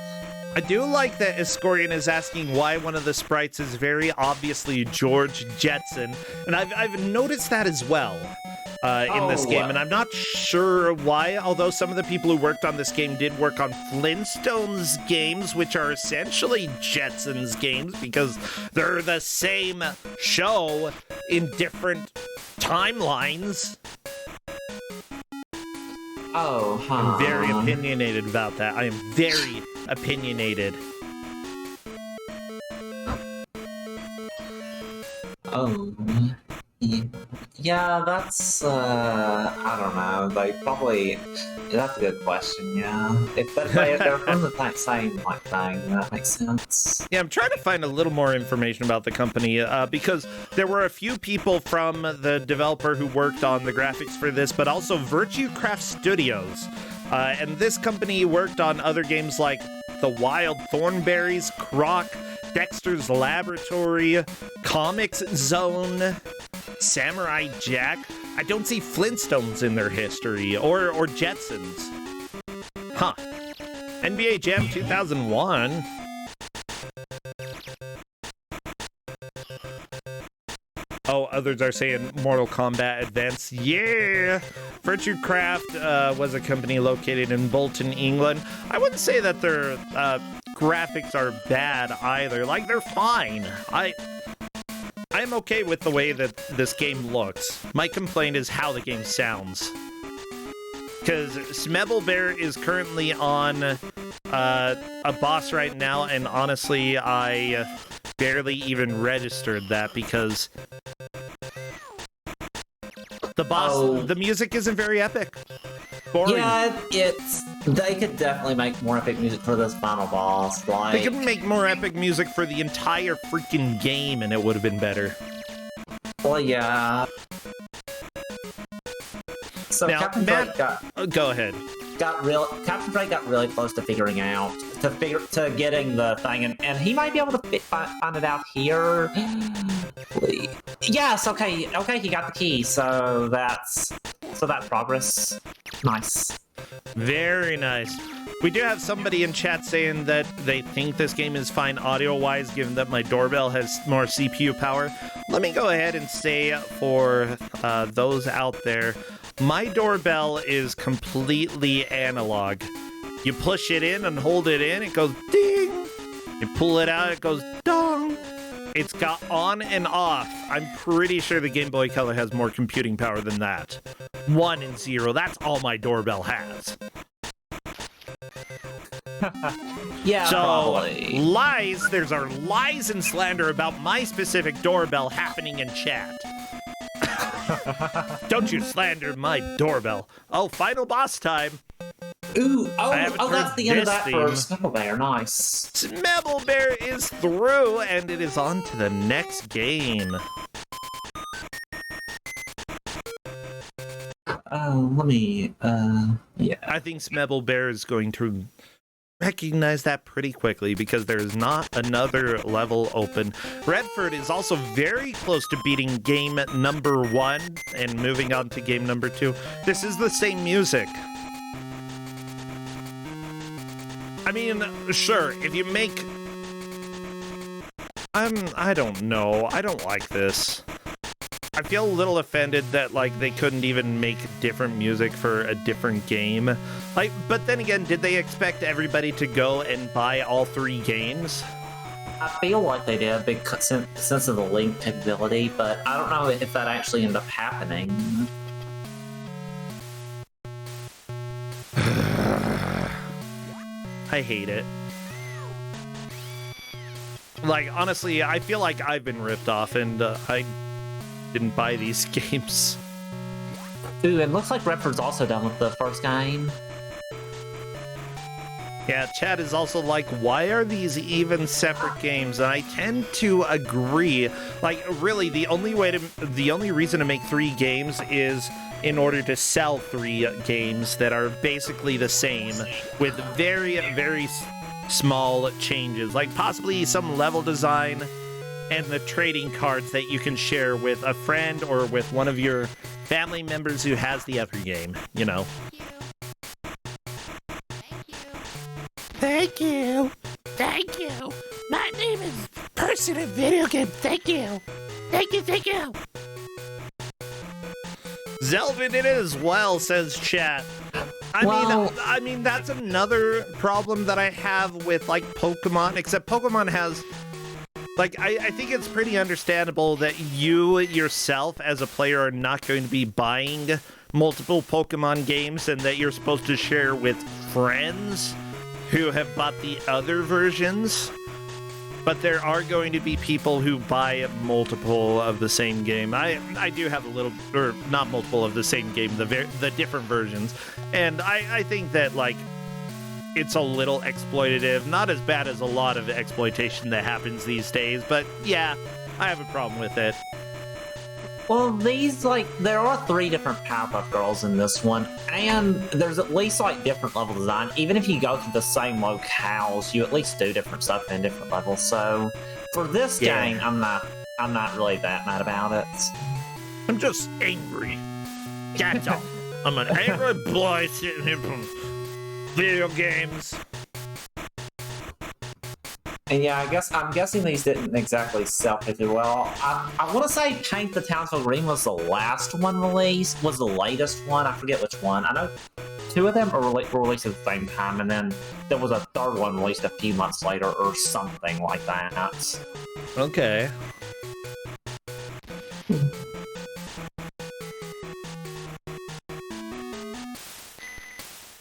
I do like that Escorian is asking why one of the sprites is very obviously George Jetson, and I've noticed that as well in this game, and I'm not sure why, although some of the people who worked on this game did work on Flintstones games, which are essentially Jetsons games because they're the same show in different timelines. Oh, huh. I'm very opinionated about that. I am very opinionated. Oh, yeah, that's, I don't know, like, probably, that's a good question, yeah. If they're from the same, like, thing, that makes sense. Yeah, I'm trying to find a little more information about the company, because there were a few people from the developer who worked on the graphics for this, but also Virtue Craft Studios. And this company worked on other games like The Wild Thornberries, Croc, Dexter's Laboratory, Comics Zone, Samurai Jack. I don't see Flintstones in their history, or Jetsons. Huh. NBA Jam 2001. Oh, others are saying Mortal Kombat Advance. Yeah! Virtue Craft was a company located in Bolton, England. I wouldn't say that their graphics are bad either. Like, they're fine. I'm okay with the way that this game looks. My complaint is how the game sounds. Because Smebble Bear is currently on a boss right now, and honestly, I barely even registered that because the boss, the music isn't very epic. Boring. Yeah, they could definitely make more epic music for this final boss. Like, they could make more epic music for the entire freaking game, and it would have been better. Well, yeah. So now, Captain Matt, Drake go ahead. Captain Drake got really close to figuring out to getting the thing, and he might be able to find it out here. Yes, okay, he got the key, so that's progress. Nice. Very nice. We do have somebody in chat saying that they think this game is fine audio-wise, given that my doorbell has more CPU power. Let me go ahead and say for those out there, my doorbell is completely analog. You push it in and hold it in, it goes ding. You pull it out, it goes dong. It's got on and off. I'm pretty sure the Game Boy Color has more computing power than that. 1 and 0, that's all my doorbell has. Yeah, so, probably. Lies, there's our lies and slander about my specific doorbell happening in chat. Don't you slander my doorbell. Oh, final boss time. Ooh, that's the end of that theme. for Smebble Bear. Nice. Smebble Bear is through, and it is on to the next game. Let me, yeah. I think Smebble Bear is going to recognize that pretty quickly because there is not another level open. Redford is also very close to beating game number 1 and moving on to game number 2. This is the same music. I mean, sure, if you make... I don't know. I don't like this. I feel a little offended that, like, they couldn't even make different music for a different game. Like, but then again, did they expect everybody to go and buy all 3 games? I feel like they did because since of the link capability, but I don't know if that actually ended up happening. I hate it. Like, honestly, I feel like I've been ripped off, and I didn't buy these games. Ooh, it looks like Redford's also done with the first game. Yeah, chat is also like, why are these even separate games? And I tend to agree. Like, really, the only reason to make 3 games is in order to sell 3 games that are basically the same with very, very small changes, like possibly some level design and the trading cards that you can share with a friend or with one of your family members who has the other game, you know. Thank you. Thank you. My name is Person in Video Game. Thank you. Thank you, thank you. Zelvin it as well, says chat. I mean, that's another problem that I have with, like, Pokemon, except Pokemon has, like, I think it's pretty understandable that you yourself as a player are not going to be buying multiple Pokemon games and that you're supposed to share with friends who have bought the other versions. But there are going to be people who buy multiple of the same game. I do have a little, or not multiple of the same game, the different versions. And I think that, like, it's a little exploitative. Not as bad as a lot of exploitation that happens these days, but yeah, I have a problem with it. Well, there are 3 different Powerpuff Girls in this one, and there's at least, like, different level design. Even if you go to the same locales, you at least do different stuff in different levels. So, for this game, I'm not really that mad about it. I'm just angry. That's all. I'm an angry boy sitting here from video games. And yeah, I'm guessing these didn't exactly sell pretty well. I want to say Paint the Townsville Green was the last one released, was the latest one. I forget which one. I know 2 of them were released at the same time, and then there was a 3rd one released a few months later or something like that. Okay.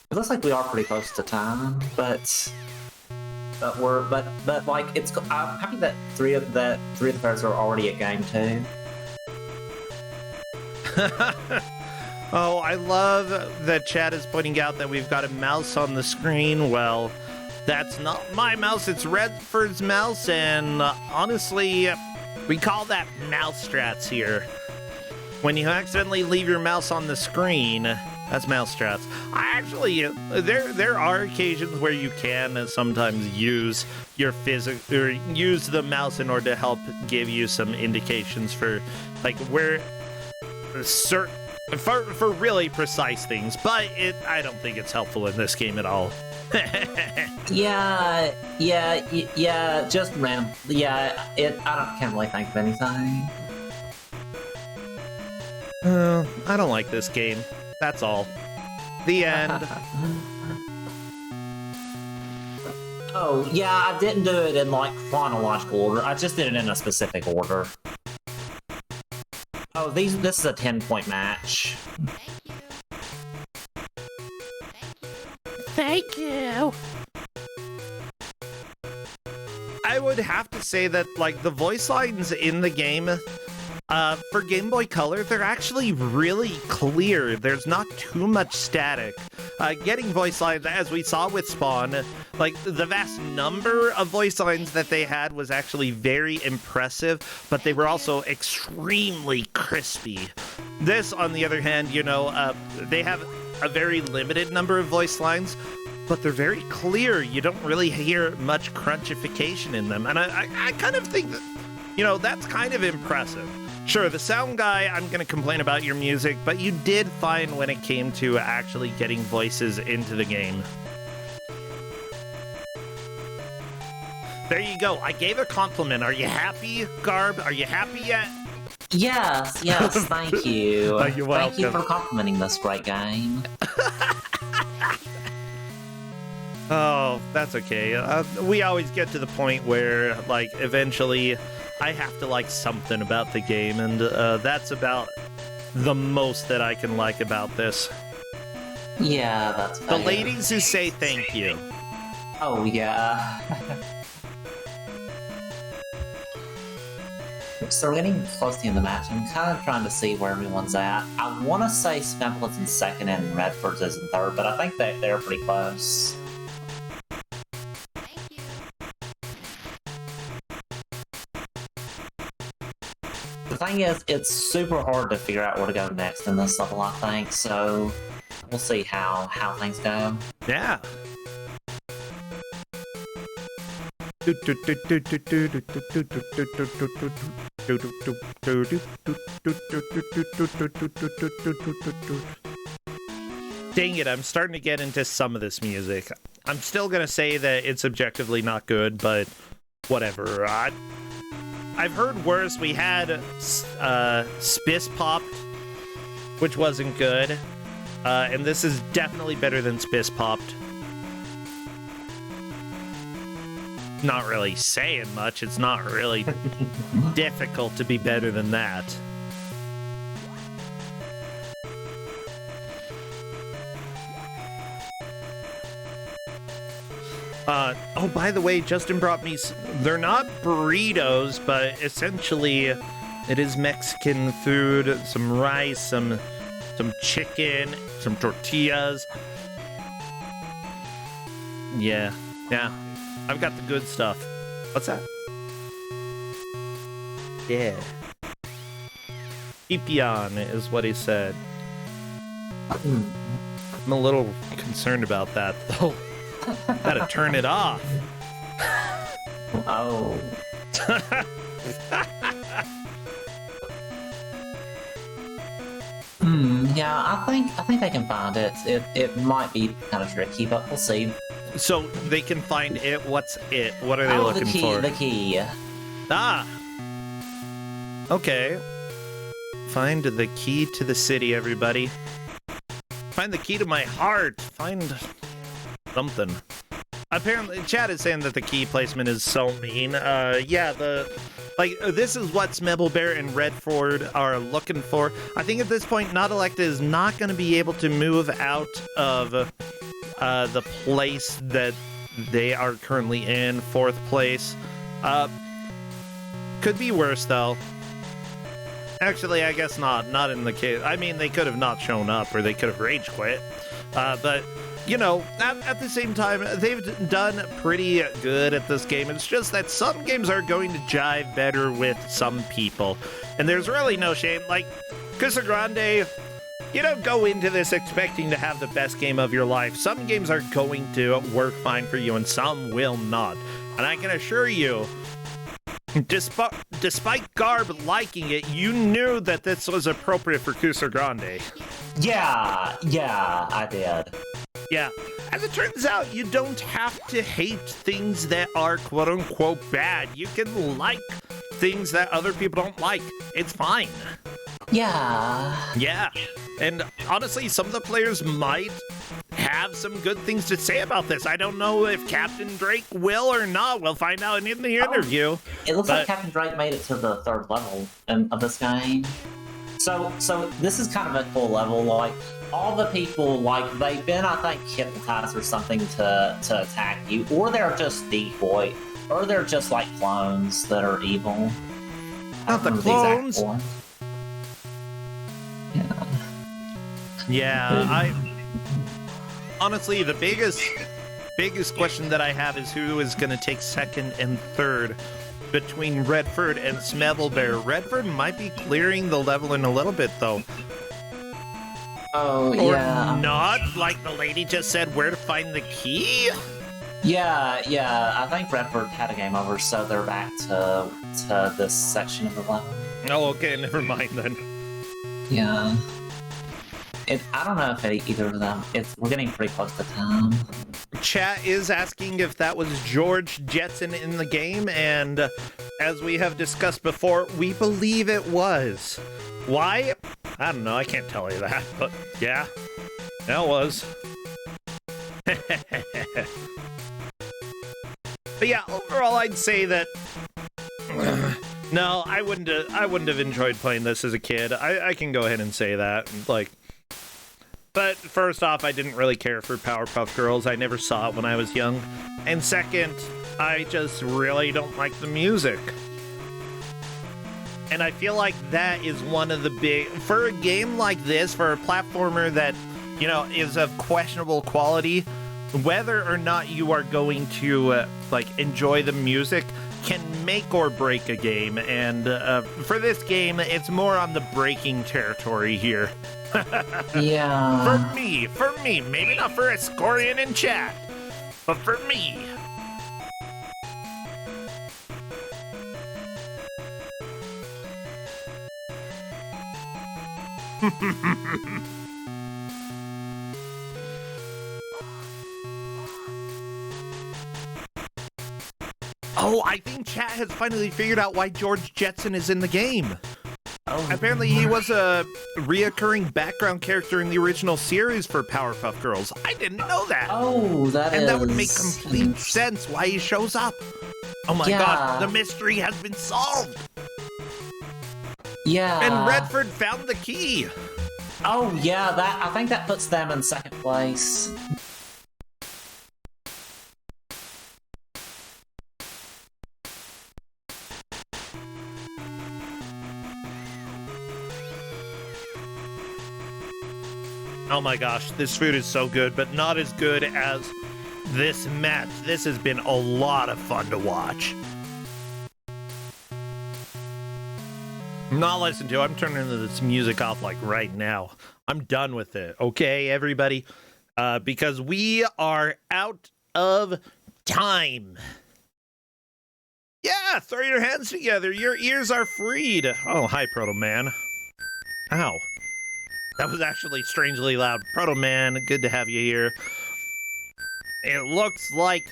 It looks like we are pretty close to time, but like I'm happy that three of the players are already at game 2. Oh, I love that chat is pointing out that we've got a mouse on the screen. Well, that's not my mouse, it's Redford's mouse, and honestly, we call that mouse strats here. When you accidentally leave your mouse on the screen, that's mouse strats. I actually, there are occasions where you can sometimes use your use the mouse in order to help give you some indications for, like, where for really precise things. But I don't think it's helpful in this game at all. Yeah, just random. Yeah, can't really think of anything. I don't like this game. That's all. The end. Oh, yeah, I didn't do it in, like, chronological order. I just did it in a specific order. Oh, this is a 10-point match. Thank you. I would have to say that, like, the voice lines in the game, for Game Boy Color, they're actually really clear. There's not too much static. Getting voice lines, as we saw with Spawn, like, the vast number of voice lines that they had was actually very impressive, but they were also extremely crispy. This, on the other hand, you know, they have a very limited number of voice lines, but they're very clear. You don't really hear much crunchification in them, and I kind of think that, you know, that's kind of impressive. Sure, the sound guy, I'm going to complain about your music, but you did fine when it came to actually getting voices into the game. There you go. I gave a compliment. Are you happy, Garb? Are you happy yet? Yes, thank you. Oh, you're welcome. Thank you for complimenting this great game. Oh, that's okay. We always get to the point where, like, eventually I have to like something about the game, and that's about the most that I can like about this. Yeah, that's fair. The ladies who say thank you. Oh, yeah. So we're getting close to the end of the match. I'm kind of trying to see where everyone's at. I want to say Sniffle's in second and Redford's is in third, but I think that they're pretty close. The thing is, it's super hard to figure out where to go next in this level, I think, so we'll see how things go. Yeah. Dang it, I'm starting to get into some of this music. I'm still gonna say that it's objectively not good, but whatever. I've heard worse. We had Spiss Popped, which wasn't good, and this is definitely better than Spiss Popped. Not really saying much. It's not really difficult to be better than that. Oh, by the way, Justin brought me... They're not burritos, but essentially it is Mexican food. Some rice, some chicken, some tortillas. Yeah. I've got the good stuff. What's that? Yeah. Pipian is what he said. I'm a little concerned about that, though. Gotta turn it off. Oh. Yeah, I think I can find it. It might be kind of tricky, but we'll see. So they can find it. What's it? What are they looking for? The key. Ah. Okay. Find the key to the city, everybody. Find the key to my heart. Find something. Apparently, chat is saying that the key placement is so mean. Yeah, this is what Smebelbear and Redford are looking for. I think at this point, Not Elected is not going to be able to move out of the place that they are currently in, 4th place. Could be worse, though. Actually, I guess not. Not in the case. I mean, they could have not shown up, or they could have rage quit. But, you know, at the same time, they've done pretty good at this game. It's just that some games are going to jive better with some people. And there's really no shame. Like, Kusog7ande, you don't go into this expecting to have the best game of your life. Some games are going to work fine for you, and some will not. And I can assure you, despite Garb liking it, you knew that this was appropriate for Kusog7ande. Yeah, I did. Yeah. As it turns out, you don't have to hate things that are quote-unquote bad. You can like things that other people don't like. It's fine. Yeah. And honestly, some of the players might have some good things to say about this. I don't know if Captain Drake will or not. We'll find out in the interview. It looks like Captain Drake made it to the 3rd level of this game. So this is kind of a cool level. Like, all the people, like, they've been, I think, hypnotized or something to attack you, or they're just decoy, or they're just like clones that are evil. Not the clones. Yeah, honestly, the biggest question that I have is who is going to take 2nd and 3rd between Redford and Smebelbear. Redford might be clearing the level in a little bit, though. Oh, or yeah. Or not, like the lady just said, where to find the key? Yeah, I think Redford had a game over, so they're back to this section of the level. Oh, okay, never mind then. Yeah. I don't know if either of them. We're getting pretty close to time. Chat is asking if that was George Jetson in the game, and as we have discussed before, we believe it was. Why? I don't know. I can't tell you that, but yeah, that was. But yeah, overall, I'd say that. No, I wouldn't have enjoyed playing this as a kid. I can go ahead and say that, like. But first off, I didn't really care for Powerpuff Girls. I never saw it when I was young. And second, I just really don't like the music. And I feel like that is one of the big... For a game like this, for a platformer that, you know, is of questionable quality, whether or not you are going to, enjoy the music can make or break a game. And for this game, it's more on the breaking territory here. Yeah. For me, maybe not for Escorian in chat, but for me. Oh, I think chat has finally figured out why George Jetson is in the game. Oh. Apparently he was a reoccurring background character in the original series for Powerpuff Girls. I didn't know that. Oh, that would make complete sense why he shows up. Oh my god, the mystery has been solved. Yeah. And Redford found the key. Oh yeah, I think that puts them in second place. Oh my gosh, this food is so good, but not as good as this match. This has been a lot of fun to watch. Not listen to. I'm turning this music off like right now. I'm done with it. Okay, everybody? Because we are out of time. Yeah, throw your hands together. Your ears are freed. Oh, hi, Proto Man. Ow. That was actually strangely loud. Proto Man, good to have you here. It looks like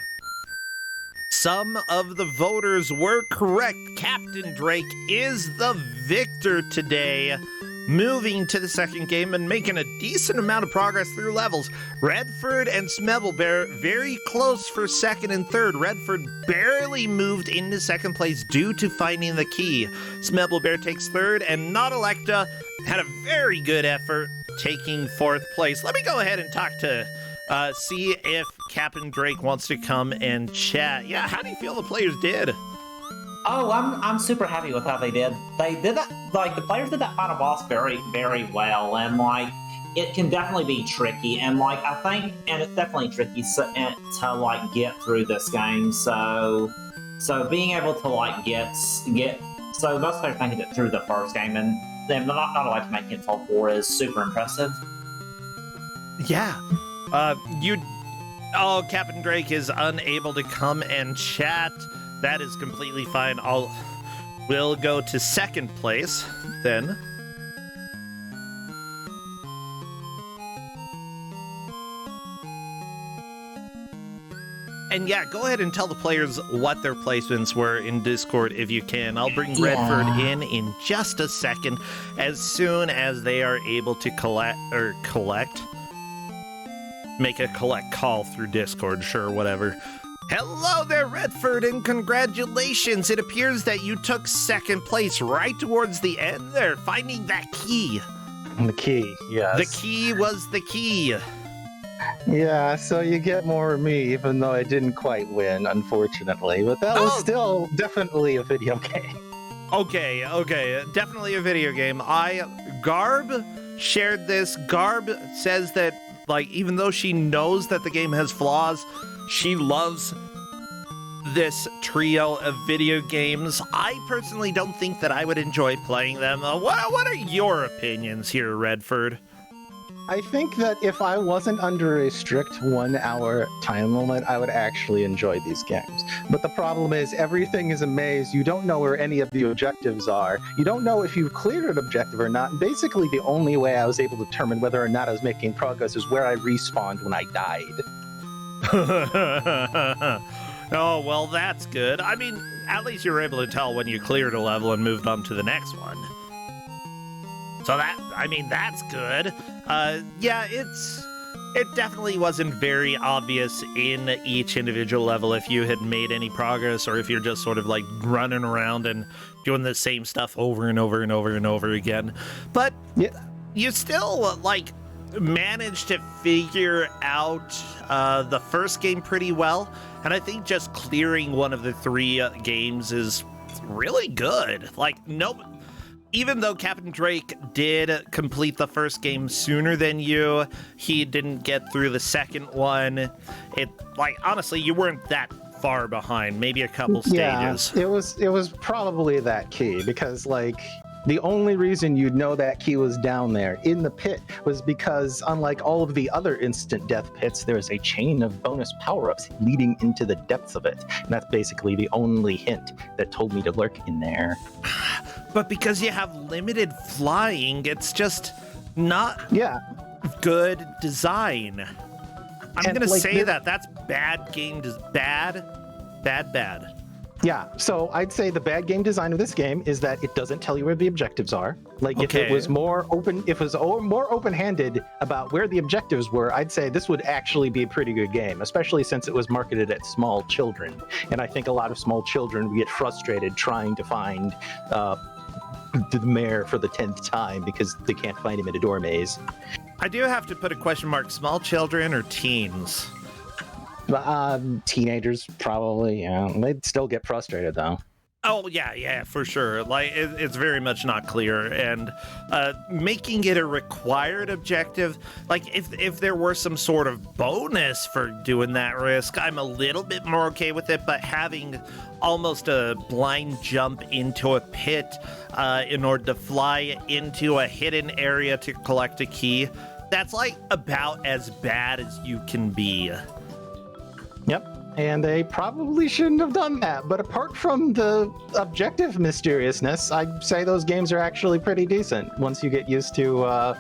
some of the voters were correct. Captain Drake is the victor today, moving to the second game and making a decent amount of progress through levels. Redford and Smebelbear very close for second and third. Redford barely moved into second place due to finding the key. Smebelbear takes third, and Not Electa had a very good effort taking fourth place. Let me go ahead and talk to see if Captain Drake wants to come and chat. Yeah, how do you feel the players did? Oh, I'm super happy with how they did. They did that, like, the players did that final boss very, very well, and, like, it can definitely be tricky, and, like, I think, and it's definitely tricky to like, get through this game, so being able to, like, so most players make it through the first game, and them not allowed to make it till 4 is super impressive. Yeah. Captain Drake is unable to come and chat. That is completely fine. We'll go to second place then. And yeah, go ahead and tell the players what their placements were in Discord if you can. I'll bring Redford in just a second, as soon as they are able to make a collect call through Discord, sure, whatever. Hello there, Redford, and congratulations. It appears that you took second place right towards the end there, finding that key. The key, yes. The key was the key. Yeah, so you get more of me, even though I didn't quite win, unfortunately. But that was still definitely a video game. Okay, definitely a video game. Garb shared this. Garb says that, like, even though she knows that the game has flaws, she loves this trio of video games. I personally don't think that I would enjoy playing them. What are your opinions here, Redford? I think that if I wasn't under a strict 1 hour time limit, I would actually enjoy these games. But the problem is everything is a maze. You don't know where any of the objectives are. You don't know if you've cleared an objective or not. And basically, the only way I was able to determine whether or not I was making progress is where I respawned when I died. Oh, well, that's good. I mean, at least you were able to tell when you cleared a level and moved on to the next one. So that's good. Yeah, it definitely wasn't very obvious in each individual level if you had made any progress, or if you're just sort of like running around and doing the same stuff over and over and over and over again. But you still, like, managed to figure out the first game pretty well, and I think just clearing one of the 3 games is really good. Like, even though Captain Drake did complete the first game sooner than you, he didn't get through the second one. Honestly, you weren't that far behind, maybe a couple stages. Yeah, it was probably that key, because, like, the only reason you'd know that key was down there in the pit was because, unlike all of the other instant death pits, there's a chain of bonus power-ups leading into the depths of it. And that's basically the only hint that told me to lurk in there. But because you have limited flying, it's just not good design. I'm going to say that's bad game, bad. Yeah, so I'd say the bad game design of this game is that it doesn't tell you where the objectives are. Like, if it was more open, if it was more open-handed about where the objectives were, I'd say this would actually be a pretty good game, especially since it was marketed at small children. And I think a lot of small children would get frustrated trying to find the mayor for the 10th time because they can't find him in a door maze. I do have to put a question mark: small children or teens? Teenagers, probably. Yeah, they'd still get frustrated though. Oh yeah, for sure. Like it's very much not clear, and making it a required objective. Like if there were some sort of bonus for doing that risk, I'm a little bit more okay with it. But having almost a blind jump into a pit in order to fly into a hidden area to collect a key, that's like about as bad as you can be. Yep. And they probably shouldn't have done that. But apart from the objective mysteriousness, I'd say those games are actually pretty decent once you get used to,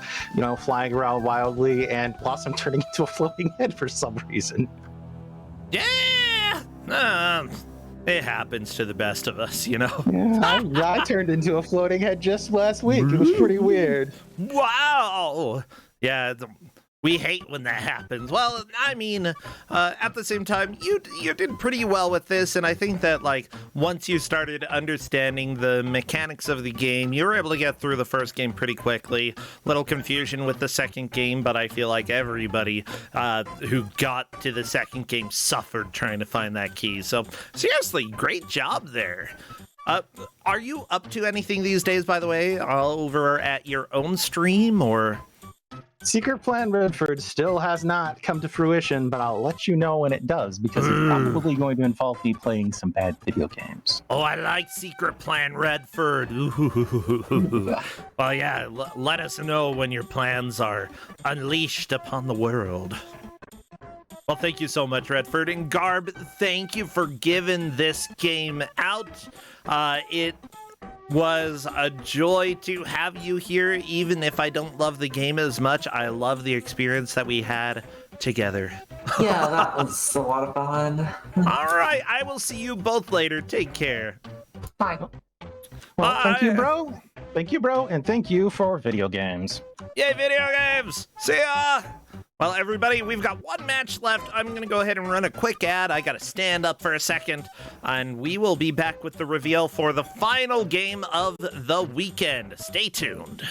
flying around wildly and Blossom turning into a floating head for some reason. Yeah! It happens to the best of us, you know? Yeah, I turned into a floating head just last week. It was pretty weird. Wow! Yeah, we hate when that happens. Well, I mean, at the same time, you did pretty well with this, and I think that, like, once you started understanding the mechanics of the game, you were able to get through the first game pretty quickly. Little confusion with the second game, but I feel like everybody who got to the second game suffered trying to find that key. So, seriously, great job there. Are you up to anything these days, by the way, over at your own stream, or... Secret Plan Redford still has not come to fruition, but I'll let you know when it does, because it's probably going to involve me playing some bad video games. Oh, I like Secret Plan Redford. Ooh. Well, yeah, let us know when your plans are unleashed upon the world. Well, thank you so much, Redford. And Garb, thank you for giving this game out. It was a joy to have you here. Even if I don't love the game as much, I love the experience that we had together. Yeah, that was a lot of fun. All right, I will see you both later. Take care. Bye. Well, thank you, bro. Thank you, bro, and thank you for video games. Yay, video games! See ya! Well, everybody, we've got one match left. I'm going to go ahead and run a quick ad. I got to stand up for a second, and we will be back with the reveal for the final game of the weekend. Stay tuned.